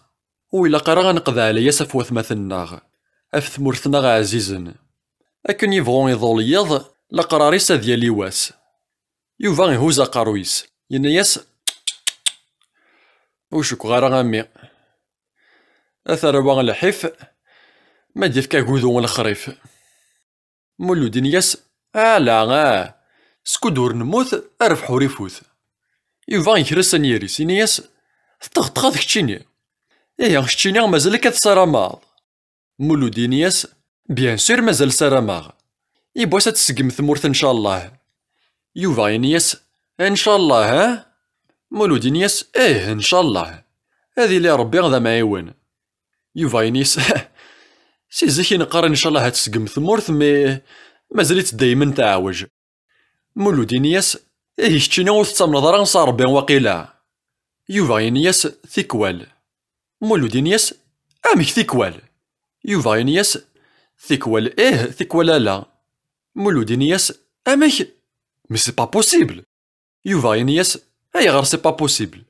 A: وإلا قرا غنقضى عليا سفوث مثلناغ أف ثمورثناغ عزيزن أكن يبغون يضوليض لقراريس ديال لواس يوفا يهوز قارويس ينياس وشك غارا غامي أثروا الحيف ما ديفكا قودو الخريف مولودي نياس لا سكودور نموت أرف حوريفوث يوفا يكرس نيريس ينياس تغطغاض كتشيني إيه كتشيني مازال كتسراماض مولودي نياس بيان سور مازال سراماغ يبواس تسقم ثمورث إن شاء الله يوفا نياس إن شاء الله ها مولودي نياس إيه إن شاء الله هذه اللي ربي غدا معيون يوفا نياس سي زيكي نقار إن شاء الله هتسقم ثمورث مي مازالت دايما تعاوج مولودي نياس إيه كتشيني وثتامن ضران صار بين وقيلا يوفا نياس ثيكوال مولودي نياس أمك ثيكوال يوفا نياس ثيكوال إيه ثيكوال لا مولودي نياس أمك مي سي با بوسيبل يوفا نياس أي غير سي با بوسيبل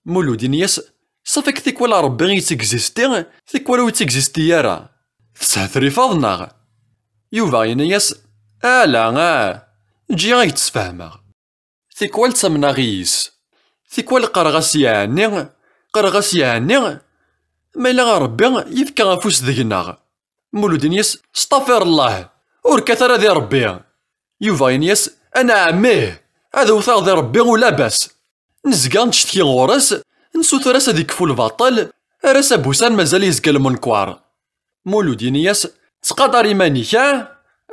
A: مولودي نياس صافيك ثيكوال ربي يتيكزيستي ثيكوال ويتيكزيستي يارا تسعث رفاضنا يوفا نياس لا جي غاية تسفهمغ ثيكوال تسمنا غيس ثيكوال قرغاس يعني ما إلا ربي يفكا غفوس ذينا مولودي نياس استغفر الله وركثر ذي ربي يوفا نياس أنا عميه هذا وثاق ذي ربي ولا باس نزقا نشتكي غورس نسوث راس هذيك فول باطل راس بوسان مازال يزقى المنكوار مولودي نياس تقدر إيمانيك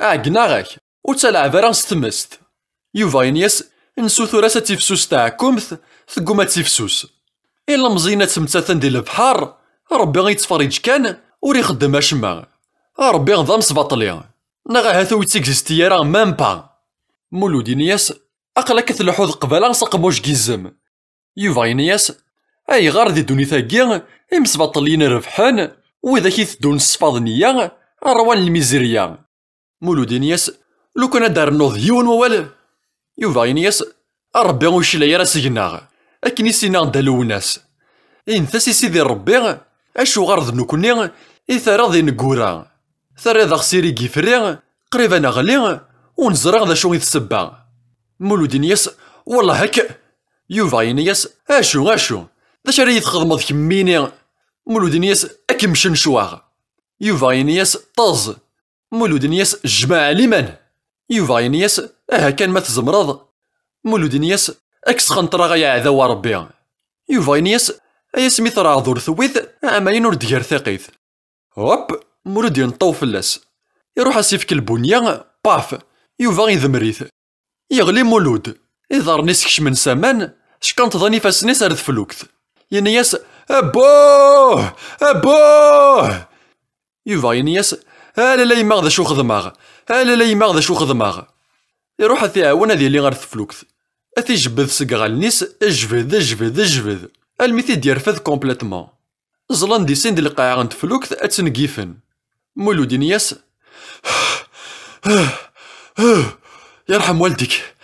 A: عقنا غاك وتلعب راه ستمست يوفا نياس نسوث راس تيفسوس تاع كومث ثقوما تيفسوس إلا مزينة تمتاثن ديال البحر ربي غيتفرج كان وري يخدم اشما ربي غضام سباطلي نغا هاثو يتيكزيستي راه مام با مولودي نياس أقلك تلحوظ قبالا سقموش كيزم يوفا نياس أي غار ذي دوني ثاقيا إمسباطلين ربحان وإذا كيثدون الصفاضنية روان الميزيريا مولودي نياس لو كان دار نوض يون موال يوفا نياس ربي ويشلي راه سيغناغ أكني سينا دالو ناس إنثاسي سيدي ربي أشو غرض نكوني إثارا ذي نقورا ثرى ذا خسيري كيفري قريبا نغلي ونزرع ذا شو يتسبع مولودي نياس والله هك يوفا نياس أشو ذا شري يتخدمض كميني مولودي نياس أكم شنشواغ يوفا نياس طاز مولودي نياس جماعة لمن يوفا نياس كان ما تزمرض مولودي نياس أكس خنطرا غايا عذا ربي يوفا نياس أيا سميث راه ذور ثويث عماين ور ديار ثقيث هوب مولودي نطو فلاس يروح اسيفك البنية باف يوفا يذمريث يغلي مولود إضارنيس كشمن سامان شكان تظني فاسنيس أرد فلوكت ينياس أبوه أبوه يوفا ينياس هالا لا يماغ ذا شو خدماغ هالا لا يماغ ذا شو خدماغ يروح ثيعاون هذي اللي غير فلوكت أثي جبد سكغالنيس اجبد الميثي ديرفذ كومبليتمون زلان دي سين دي القاعة عند فلوكت أتنقيفن مولود ينياس يرحم والديك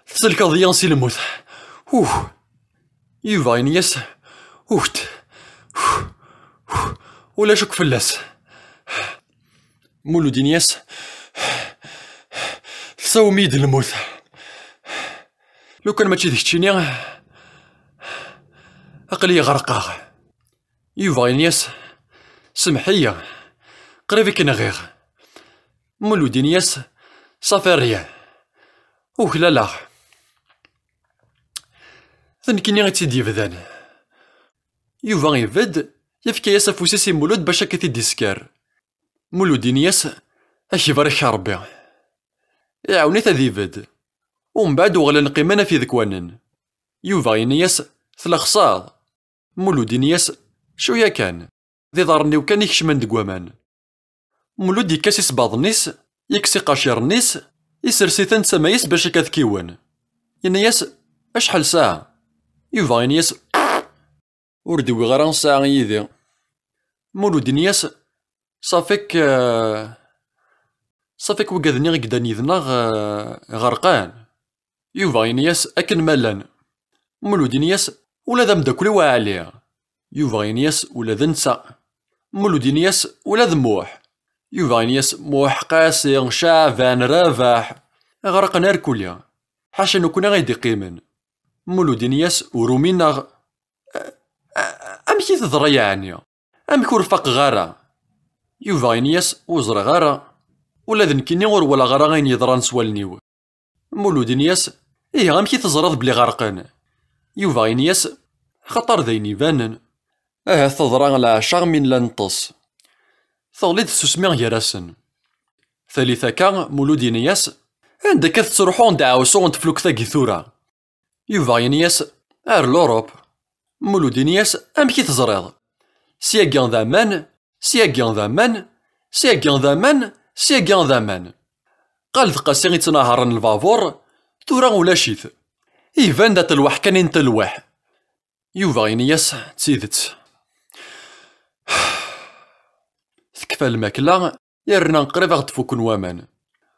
A: تسلك ضيان سي الموت يوفا ينياس ولا شك فلاس مولود ينياس تساو ميد الموت لو كان ماشي ديك تشيني أقلي غرقاغ يوفا ينياس سمحية قريبي كنا غير مولود ينياس صافي ريان لا لا ثنكيني غتيدي يبدان يوفا يبد يفكي ياس افوسيسي مولود باش هكا تيدي سكار مولود ينياس اش يبارك ربي يعاوني تادي يبد ومن بعد وغلا نقيمانا في ذكوانن يوفا ينياس ثلا خصاض مولود ينياس شويا كان ذي ضارني وكان يكشمن دقوامان مولود يكاسي صباضنيس يكسي قاشيرنيس يسرسي ثان سمايس باش هكا ذكيوان ينياس اشحال ساعة يوفا ينياس وردوي غير ساعة يدي مولود ينياس صافيك وقاذني غيقدان يذنا غرقان يوفا ينياس أكن مالان مولود ينياس ولا ذا مداكلي واعليا يوفا ينياس ولا ذا نسا مولود ينياس ولا ذا موح يوفا ينياس موح قاسي شعبان رافح غرق نار كليا حاشا نكون غيدي قيمن مولود ينياس ورومينا أمكي تضرى يعني أمك ورفاق غارة يوفا ينياس وزر غارة ولا ذنكيني ولا غارة غين يضران سوالنيو مولود ينياس إيه أمكي تزرد بلي غرقان يوفا ينياس خطر ذين يبانن تضرى على شغ من لنطس ثغليد سوسمي غيراسن ثالثا كان مولود ينياس عندك تروحون دعاوسو تفلوك ثاقي ثورة يوفا ينياس لوروب مولود ينياس أمكي تزريض سياقان ذا مان قال ثقاسي غيتناهرن الفافور تورا ولا شيث إيفان دات الوح كان انت الوح يوفا ينياس تسيدت تكفى الماكلة يرنا قريب غتفوكن وامان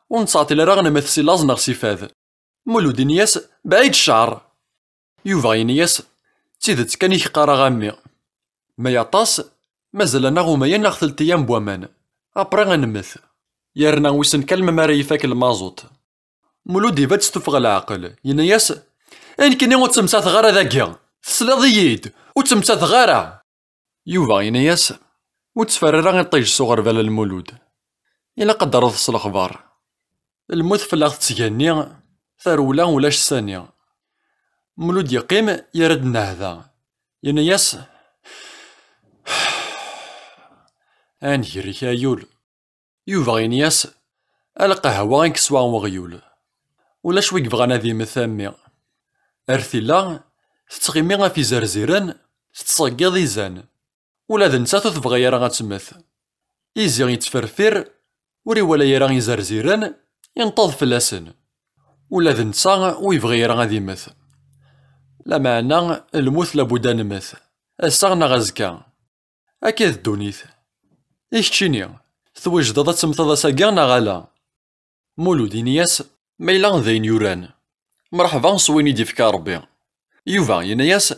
A: ونصاطي لراغنا مثسي لازنغ سيفاذ مولود ينياس بعيد الشعر يوفا ينياس تسيدت كان يخقارا غامي ما يعطاس مازال انا غوما يناغ 3 أيام بوامان ابرا غنمث يرنا ويسن كلمة ما ريفاك المازوط مولود يفاد ستفغ العقل ينياس كني وتمسات غارة ذاكيا تسلاضييد وتمسات غارة يوفا ينياس وتفرر غيطيج صغر فال المولود إلا قدر ضص الأخبار الموت في الأخذ تسياني ثرولا ولاش ثانية مولود يقيم يرد نهذا ينياس أنهيري كايول يوفا ينياس القهوة كسوا وغيول ولا شويك بغانا ذي مثامي أرثيلا تتغيمي في زرزيران تتصقيض إيزان ولا ذا نساتو تبغى يرا غتمث إيزي غيتفرفر وري ولا يرا يزرزيران ينطض فلاسن ولا ذا نسا ويبغي يرا غادي يمث لا معنى الموت لابد نمث أساغنا غازكا أكيد الدونيث إيش تشيني توجد ذا تمثض ساقانا غالا مولود ينياس ميلان ذين يوران مرحبا صويني ديفكا ربي يوفا ينياس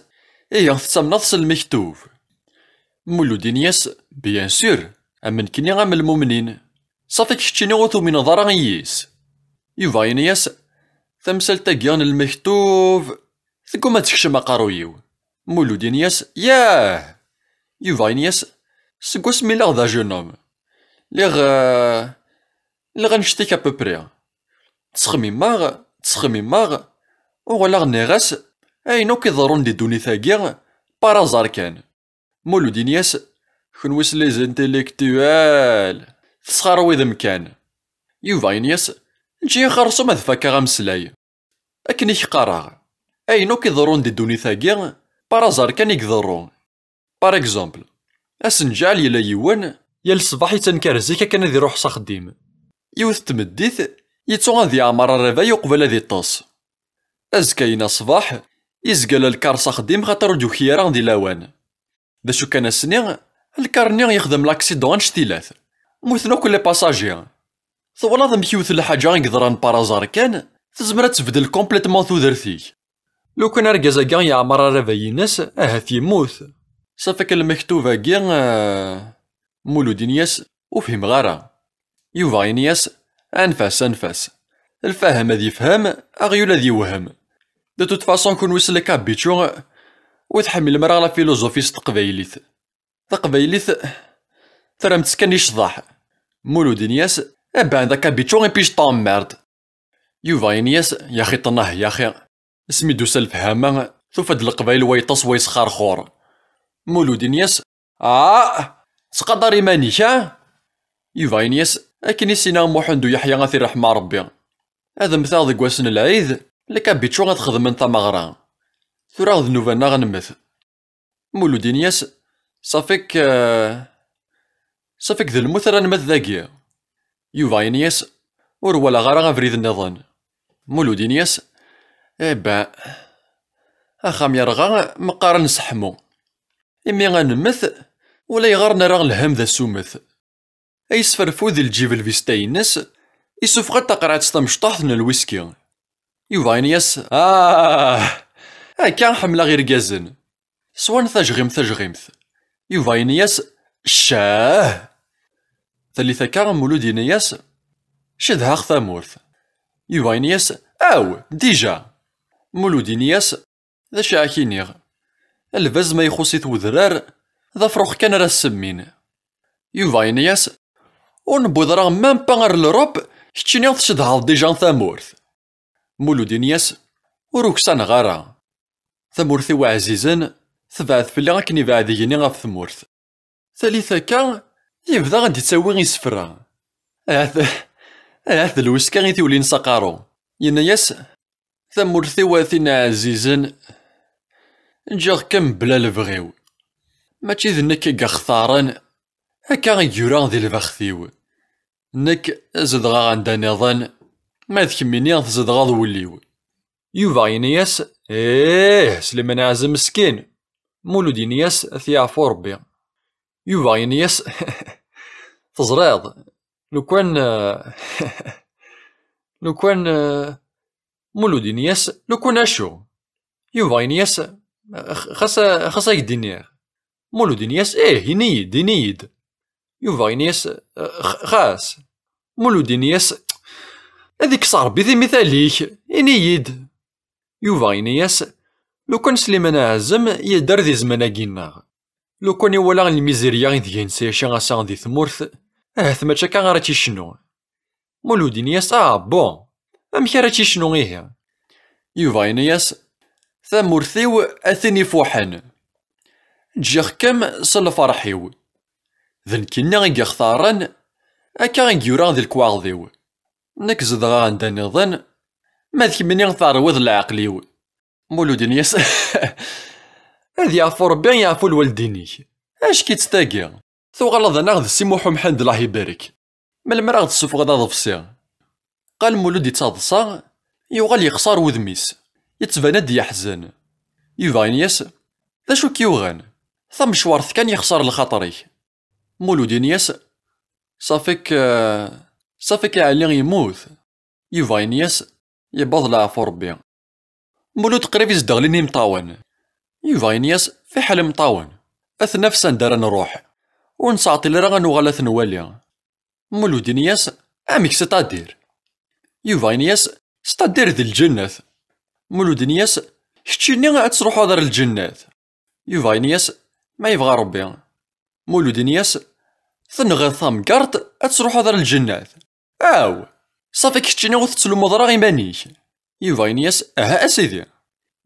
A: إيه تسمنض المكتوب مولود ينياس بيان سور أمن كني غام المؤمنين صافيك شتيني غوثو من ضرا غييس يوفا ينياس ثمسل تاقيان المكتوب ثقو ما تكشم قارويو مولود ينياس ياه يوفا ينياس سكو سميلاغ ذا جونوم لي غنشتيك أبوبري تسخميماغ وغلا غنيغاس أينو كيضرون دي دوني ثاقيا بارازار كان مولود ينياس كنويس لي زانتيليكتوال تسخاروي ذا مكان يوفا إنياس نجي نخرصو ما ذفاكا غمسلاي أكني كقراغ أينو كيضرون دي دونيثاكي بارازار كان يكضرون. بار إكزومبل أسنجال يلا يوان يا الصباح يتنكرزيكا كان ذي روح ساخديم يوث تمديث يتو غادي عمر الرفاي وقبل هذي طاس أزكاينا صباح يزقل الكار ساخديم خاطر دو خياران دي لاوان دا شو كان السنين الكارني يخدم لاكسيدون شتيلاث موثنو كل باساجي ثولا ضم كيوث الحاجة يقدران بارازار كان تزمرا تبدل كومبليتمون ثودرتيك لو كان رجازا كاع يعمر الرفاي ناس أهث يموت صافك المكتوبة كاع مولود إنياس وفهم غارة يوفا إنياس أنفاس الفهم هذي يفهم أغيول هذي يوهم دو توت فاسون كون وصل كابيتشو وتحمل مرا لا فيلوزوفيس تقبايليث تقبايليث ترى متسكن يشضح مولود إنياس أبان ذا كابيتشو بيش طام مرد يوفا إنياس يا خي طناه يا خي سميدو سالفهامة ثوفد القبايل ويطس ويسخار خور مولود إنياس تقدر إيمانيك يوفا إنياس أكني سينا موحندو يحيى غاثي رحمة ربي هذا مثال ذي قواسن العيد لكابيتشو غتخدم انت مغران ثورا غد نوفانا غنمث مولود إنياس صافيك ذي الموت راه نمث ذاكيا يوفا إنياس ور ولا غارا غفريد النظام مولود إنياس إبا أخام يرغى مقارن نسحمو إمي غنمث ولا يغار نرى الهم ذا السومث أي سفرفو ذي الجيب الفيستاينس يسوف غد تقرأت ستمشطاح من الويسكي يوفا إنياس كان حملة غير جازن سوان ثجغمث يوفا إنياس شاه ثالثة كان مولود إنياس شدها ثامورث يوفا إنياس ديجا مولود إنياس ذا شاكينيغ الفاز ما يخصي ثوذرار ذا فروخ كان راه السمين يوفا إنياس ونبوذرا مام بانغر لوروب كتشيني تشدها ديجا ثامورث مولود إنياس وروكسان غارا ثمورثي وعزيزا ثبعث فلي غاكني بعديني غاف ثمورث ثالثة كان يبدا غادي تساوي غي سفرا هذا الوسكا غي تولي نسقارو يناياس ثمورثي واثنا عزيزا نجاغ كم بلا البغيو ماشي ذنك غختارن هكا غيورا ذي البختيو نك زدغا عندها نظام ما تكميني تزدغا وليو يوفا إنياس سليمان عازم مسكين مولود إنياس ثيعفو ربي يوفا إنياس تزريض لو كان مولود إنياس لو كان أشو يوفا إنياس خاصا يديني مولود إنياس ينيد يوفا إنياس خاص مولود إنياس هذيك صار بذي مثاليك ينيد يوفا إنياس لو كان سليمان عازم يدار ذي زماناكينا لو كان يولا الميزيريا ذي ينسيشا غاسا ذي ثمورث ثماتشا كان غاراتي شنو مولود إنياس بون أمك راتي شنو غيه يوفا إنياس ثمورثيو أثني فوحان جيغ كم صل فرحيو ذن كنا غي اختارن أكا غي يوران ذي الكواغذيو نك زدغا عندها نظن ما ذكمني غتعروض العقليو مولود إنياس هذ يعفو ربي يعفو الوالديني اش كي تستاقي ثو غلظ انا غد سي موحو محمد الله يبارك مالما غد السوف غدا ضفسي قال مولود يتصادصا يوغال يخسر وذميس يتباند يحزن يوفا إنياس ذا شو كيوغان ثم مشوارث كان يخسر لخاطري مولود إنياس صافيك علي يموت يوفا إنياس يبض العفو ربي مولود قريب يزدغ ليني مطاون يوفا إنياس في حال مطاون أثنفس ندار نروح ونسعطي لي راه نوغالث نوالي مولود إنياس عميك ستادير يوفا إنياس ستادير ذي الجنة مولود إنياس كتشيني غاد تروحو دار الجنات يوفا إنياس ما يبغى ربي مولود إنياس ثنغي ثامكارت تروحو دار الجنات صافي كتشيني وتتسلو مضرا غيمانيك يوفا إنياس أسيدي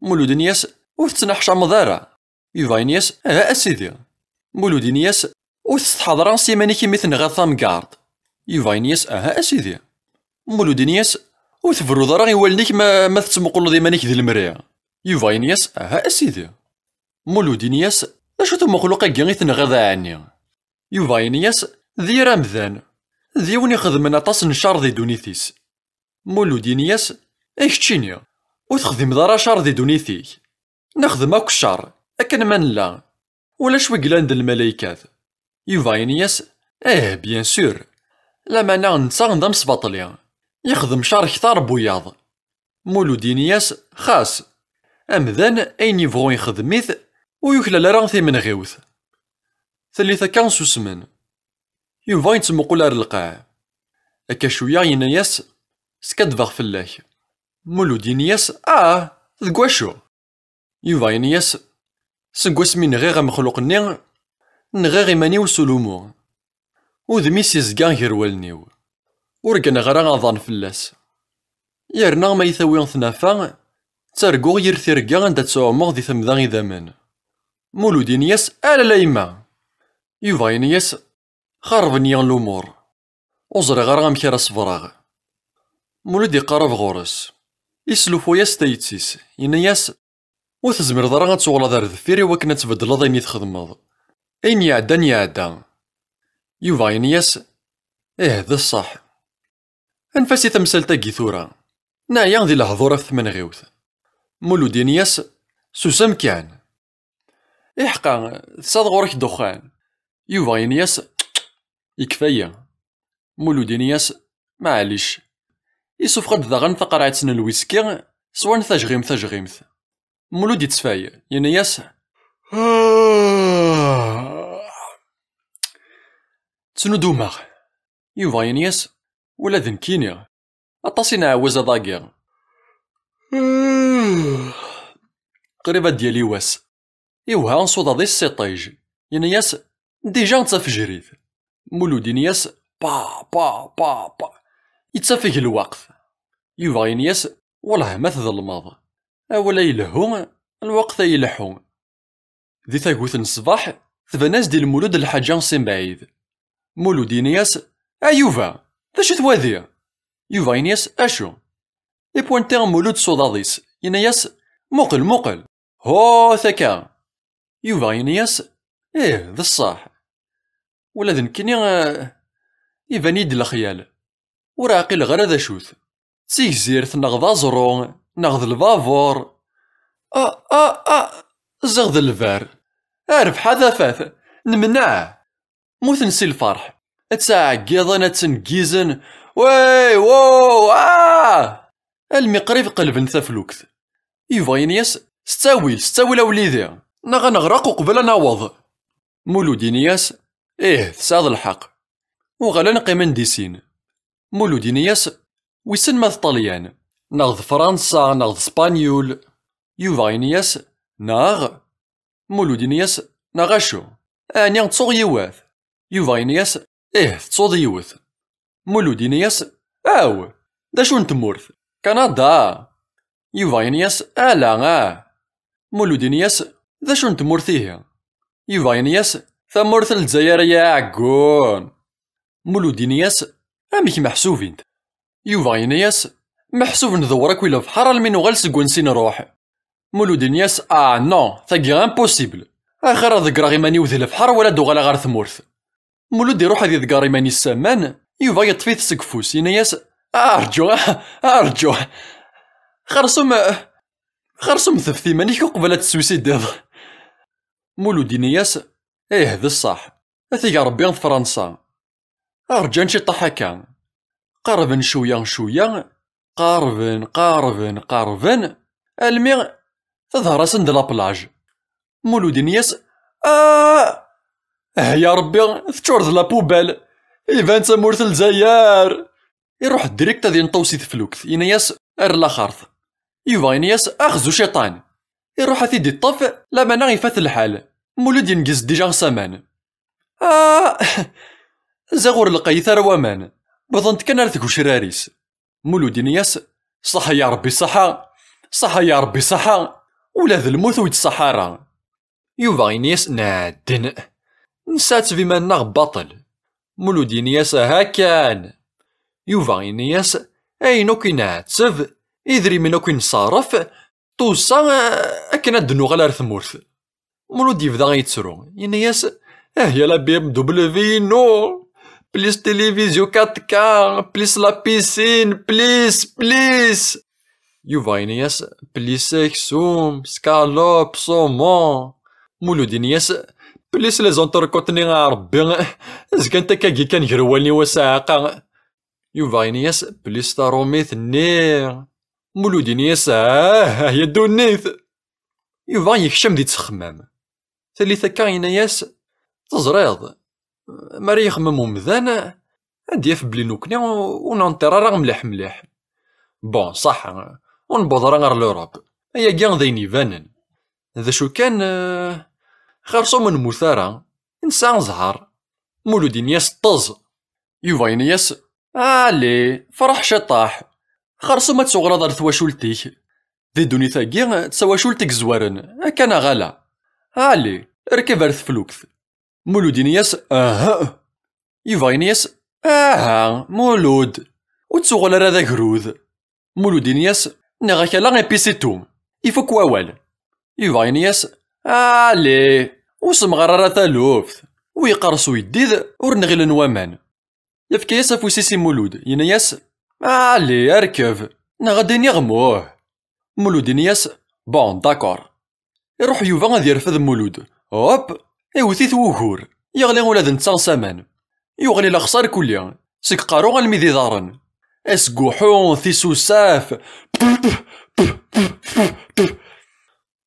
A: مولود إنياس وتتنحشى مضارا يوفا إنياس أسيدي مولود إنياس وتتحضر سيمانيك مثل غا ثامكارت يوفا إنياس أسيدي مولود نياس وتفرض راه يوالنيك ما تتمقل ديمانيك ذي المرايا. يوفا ينياس ها اسيدي. مولود نياس اشو تمخلوق كاع تنغذا عني. يوفا ينياس ذي رمضان ذي وني خدم اطاس نشار ذي دونيتيس. مولود نياس ايش تشينيا وتخدم دارا شار ذي دونيتيك. نخدم اكو الشر اكن من لا ولا شوي قلاند الملايكات. يوفا ينياس بيان سور لما ننسى نضم سباطليا يخدم شار كثار بوياض. مولود نياس خاص أمذان أين يبغون يخدميث ويوكلا لرانثي من غيوث. ثالثة كان سوسمن يوفا يتمقل على القاع أكا شويا يناياس سكدفغ فلاك. مولود نياس ذكواشو. يوفا ينياس سكواس من غير مخلوق نغير إيمانيو سلومو وذميس يزقان غير والنيو ورقنا غير غاضان فلاس. يرنا ما يثاوي ثنافا تارقو غير ثيرقا غندا تسوموغ دي ثمذا غيدامان. مولود نياس لا يما. يوفا ينياس خارب نيان الأمور وزري غير غامك راه صبراغ. مولود يقارب غورس يسلوفو ياس تايتسيس ينياس وتزمر ضرا غتسوغلا دار ذفيري وكنا تبدل ضيني تخدمض أين يعدان يعدا. يوفا ينياس ذا الصح. أنفاسي تمثال تاكي ثورا نايا ذي الهضورة في ثمن غيوث. مولود نياس سوسام كان إحقا تصاد غورك الدخان. يوفا ينياس يكفايا. مولود نياس معليش يسوف غد ذاغن تقرعتنا الويسكي سوان ثاجغيمث. مولود يتسفاي ينياس تسنو دوماغ. يوفا ينياس ولا ذنكينيا أطاسي نعوز ضاقيا قريبة ديالي واس إيوها نصودا ذي السيطيج ينياس ديجا نتفجريث. مولود نياس با يتسافيه الوقت. يوفا ينياس والله ما تظلماض أولا يلهو الوقت يلحو. ذي ثاقوث الصباح ثبناس ديال المولود الحاجة نسين بعيد. مولود نياس يوفا ذاش ثواذي. يوفا ينياس اشو يبوانتي مولود صوداديس ينياس موقل هو ثكا. يوفا ينياس ذا الصح ولا ذنكني يباني د الخيال وراقي غير ذا شوث تيزيرت نغض أزرو نغض البافور زغد الفار أعرف حذا فاث نمنع موت نسي الفرح تساعقيضن تنقيزن وي وو المقريف قلب ثفلوكت. يوفا ينياس ستاوي لوليدي نغا نغرق قبل نعوض. مولود نياس تساعد الحق وغلا نقيمن ديسين. مولود نياس ويسن ماذ طليان نغض فرنسا نغض اسبانيول. يوفا ينياس ناغ. مولود نياس ناغاشو أني تصوغ يواث. يوفا ينياس تصوض يوث. مولود نياس داشو نتمورث كندا. يوفا ينياس لا مولود نياس داشو نتمورثيه. يوفا ينياس ثمورث الجزائر يا عقون. مولود نياس اميك محسوفين. يوفا ينياس محسوف ندورك ويلا في حرا المين وغالس كونسي نروح. مولود نياس نو ثاقي امبوسيبل اخر ذكرا غيماني وذي في حرا ولا دوغالا غير ثمورث. مولود يروح هذي ذكرا غيماني السمان يوفا يطفيث سقفوس ينياس أرجو خرصم ثفثي مانيك قبل تسويسيد. مولود نياس ذا الصح أثيق ربي في فرنسا أرجان شي طاح هكا قاربن شويا قاربن المي تظهر سند لابلاج. مولود نياس يا ربي تشورد لا بوبال إيفان تمورث الجزائر يروح ديريكت هذي نطوسي فلوكت ينياس لا خارث. يوفا ينياس أخزو شيطان يروح ثيدي الطف لما نغيفات الحال. مولود ينقز ديجا سامان زغور القيثار ومان بضنت كان رثكو شراريس. مولود نياس صح يا ربي صحا ولا ذا الموت ويد الصحارى. يوفا ينياس نادن نسات فيما نغ باطل. مولود نياس هاكان. يوفا ينياس أين كي نعتسف إذري من كي نصارف توصا أكنا دنو غالا رثمورث مولود يبدا غيتسرو ينياس يا لا بي ام دبليو نو بليس تيليفزيون 4K بليس لا بيسين بليس يوفا ينياس بليس سكسوم سكالوب صومون مولود ينياس بليس لي زونتركوتني ربي زكا نتا كاكي كان جروالني وساقا يوفا ينياس بليس تاروميث نير مولود ينياس هي دونيث يوفا يكشم دي تخمام ثالثا كايناياس تزريض ماري يخمم ومذان عندي ياف بلي نوكني وننطيرا راه مليح بون صح ونبوض راه غير لوروب هيا كاع ذاين يبانن هذا شو كان خرصو من مثارة إنسان زهر مولود ينياس طز يوفا ينياس علي فرح شطاح خرصو ما تسوغرا دار ثواشولتيك ذي دوني ثاقي تسواشولتك زوارن كان غالا علي ركب ارث فلوكث مولود ينياس يوفا ينياس مولود وتسوغل راه ذا كروذ مولود ينياس نغاك لا بيسيتو يفك ووال يوفا ينياس علي وسمغر راه ثالوفث ويقرصو يديد ورنغيل نوامان يفكياس افوسيسي مولود ينياس علي اركب نغادي يغموه مولود ينياس بون داكور يروح يوفا غادي يرفض مولود هوب يوثيث ووهور يغلي ولاد نتا سامان يغلي لخسار كليا سيك قارو غالميدي دارن اسكوحون ثيسو ساف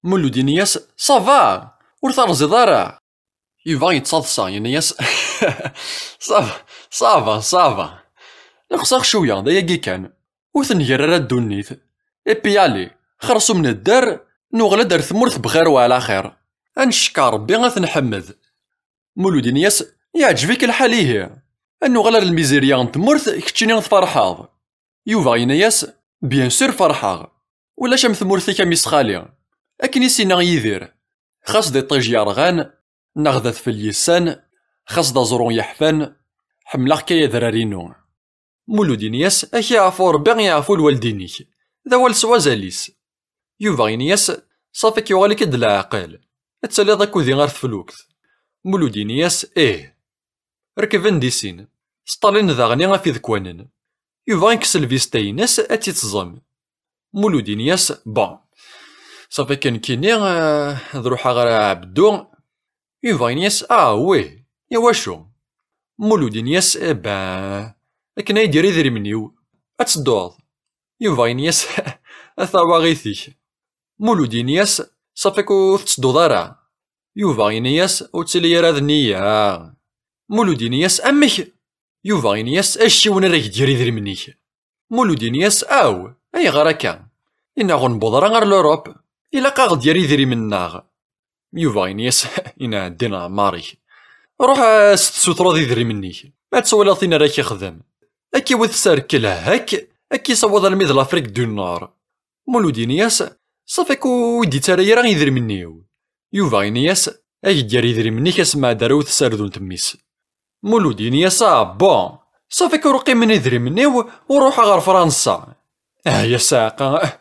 A: مولود ينياس صافا ورثارزي دارا يوفا يتصادصا ينياس صافا نخسر شويا دايا كان وثنجر راه دونيث إبيالي خرصو من الدار نوغلا دار ثمورث بخير وعلى خير أنشكى ربي غنحمد مولود ينياس يعجبك الحال هي أنو غلا الميزيريا نتمورث كتشيني نتفرحاض يوفا ينياس بيان سور فرحاغ ولا شام ثمورثي كاميس خالي أكني سينا يدير خاص دي طيج يرغان نغذات في اليسان خاص دا زرون يحفان حملاغ كايا درارينو مولود ينياس أكي يعفو ربي يعفو الوالدينيك ذا والسوازاليس يوفا ينياس صافي كيوغالي كد العقل اتسالي ضاكو ذي غارث فلوكت مولود ينياس ركبن ديسين سطالين ذاغني غافي ذكوانن يوفا يكسل فيستايناس اتي تزم مولود ينياس بون صافي كان كيني ذروحا غير عبدو يوفا ينياس ويه يا واشو مولود ينياس لكن يدير يدري منيو اتسدوض يوفا ينياس اثاواغيثيك مولود ينياس صافي كو تسدو دارا يوفا ينياس وتسلي راه ذنيا مولود ينياس امك يوفا ينياس اشي وانا راك ديري ذري منيك مولود ينياس اي غراكا إنا غنبوض راه غير لوروب إلا قا غديري ذري مناغ يوفا ينياس إنا عندنا ماري روح ستسوطرو ذي ذري منيك ما تسولطينا راك يخدم أكي وذ ساركلها هاك أكي صوض الميض لافريك دو نور مولود ينياس صافي كو يدي تاري راه يذري منيو يوفا ينياس أي ديري ذري منيك اسمع داروث ساردون تميس مولود ينياس بون صافي كو رقي من يذري منيو وروح غير فرنسا يا ساقا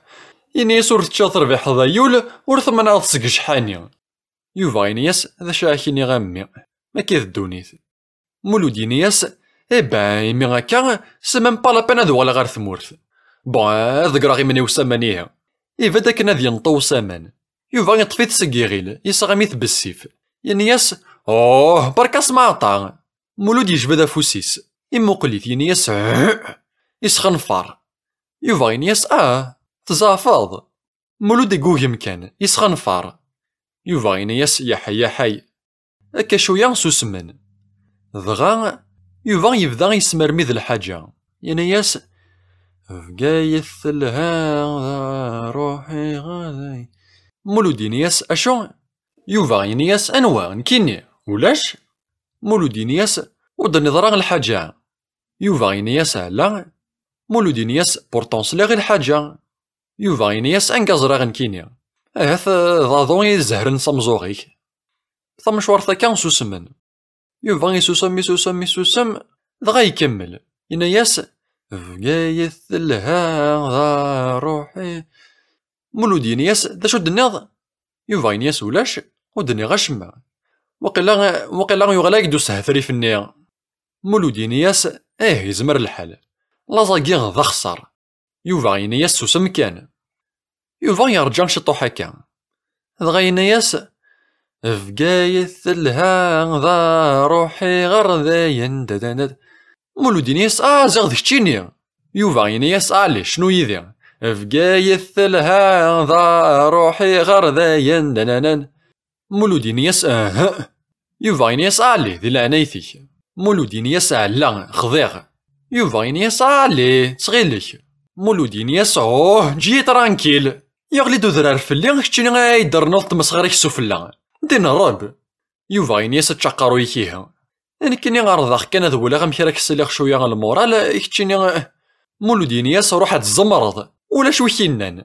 A: ينياس ور تشاطر بحضايول ور ثمن تسق شحاني يوفا ينياس ذا شاكيني غامي ما كيذدونيث مولود ينياس يمي هكا سمام با لابان هذا ولا غير ثمورث بون ذكرا غي من يوسامانيها إذا داك نادي ينطو سامان يوفا يطفي تسكيغيل يسغميث بالسيف ينياس بركا سماطا مولود يجبد افوسيس يموقليت ينياس يسخنفر يوفا ينياس تزافض مولود يقوه يمكن يسخنفر يوفا ينياس يا حي هكا شويا سوسمن ضغا يوفا يبدا يسمرمي ذا الحاجة ينياس فقايث الهذا روحي غادي مولود ينياس اشو يوفا ينياس انوا نكيني ولاش مولود ينياس ود نظرا الحاجة يوفا ينياس على مولود ينياس بورطونس لا غير الحاجة يوفا ينياس انكازرا نكيني هاث ضاضون يزهرن صمزوغيك ثم شوارثا كان سوسمن يوفا يسوسم دغا يكمل ينياس فقايث الها روحي. مولودي نياس دا شو دنياض يوفا نياس ولاش ودني غشما وقيلا يغلا يدو سهثري في النيا. مولودي نياس يزمر الحال لازاكي غدا خسر يوفا نياس سوسم كان يوفا يرجع نشطو حكا دغا نياس فقايث الها ذا روحي غرداين ددند. مولودي نياس زغ ديك يوفا نياس لي شنو يذي فقايث الها ذا روحي غرداين دنانان. مولودي نياس يوفا نياس لي ذي العنايثي. مولودي نياس لا خضيغ يوفا نياس لي تغيلك. مولودي نياس جي ترانكيل يغلي دو ذرار فلي كتشيني غايدر نوض تمسخريك السفلا دين الرب. يوفا نياس تشقرو يكيها انا كني غارضاخ كان هذا ولا غمكراك السلاخ شويه غا المورال كتشيني. مولودي نياس روح هاد الزمرض ولا شو كينان.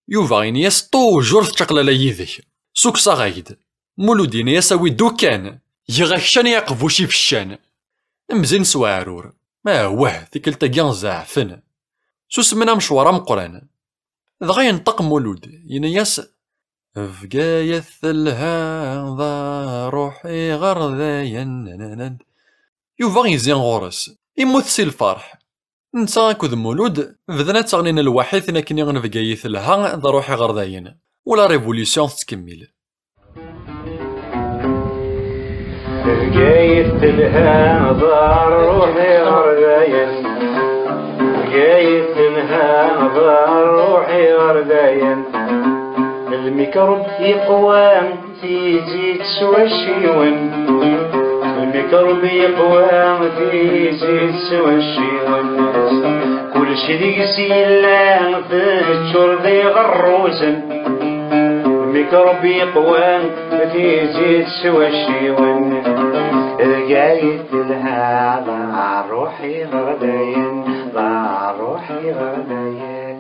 A: يوفا نياس طوجور تشقلا يذيك سوك صاغايد. مولودي نياس ويدو كان يغاكشان يقفو شي فشان مزين سواعرور ما واه ذيك التاكيان زعفن سوس منا مشوارا مقران. دغا ينطق مولود ينياس فقايث الها ذا روحي غرداين. يوفا يزين غورس يموت سي الفرح. نتا كود مولود بدنا تغنينا الوحيد لكن غنفقايث الها ذا روحي غرداين ولا ريفوليسيون تكمل.
B: فقايث الها ذا روحي غرداين فقايث الها ذا روحي غرداين. الميكروب يقوام تيجي تسوى الشيون الميكروب يقوام تيجي تسوى الشيون. كل شي ديك سيلان تشور ذي غروسن الميكروب يقوام تيجي تسوى الشيون. رقايت لها ضاع روحي غرداين ضاع روحي غرداين.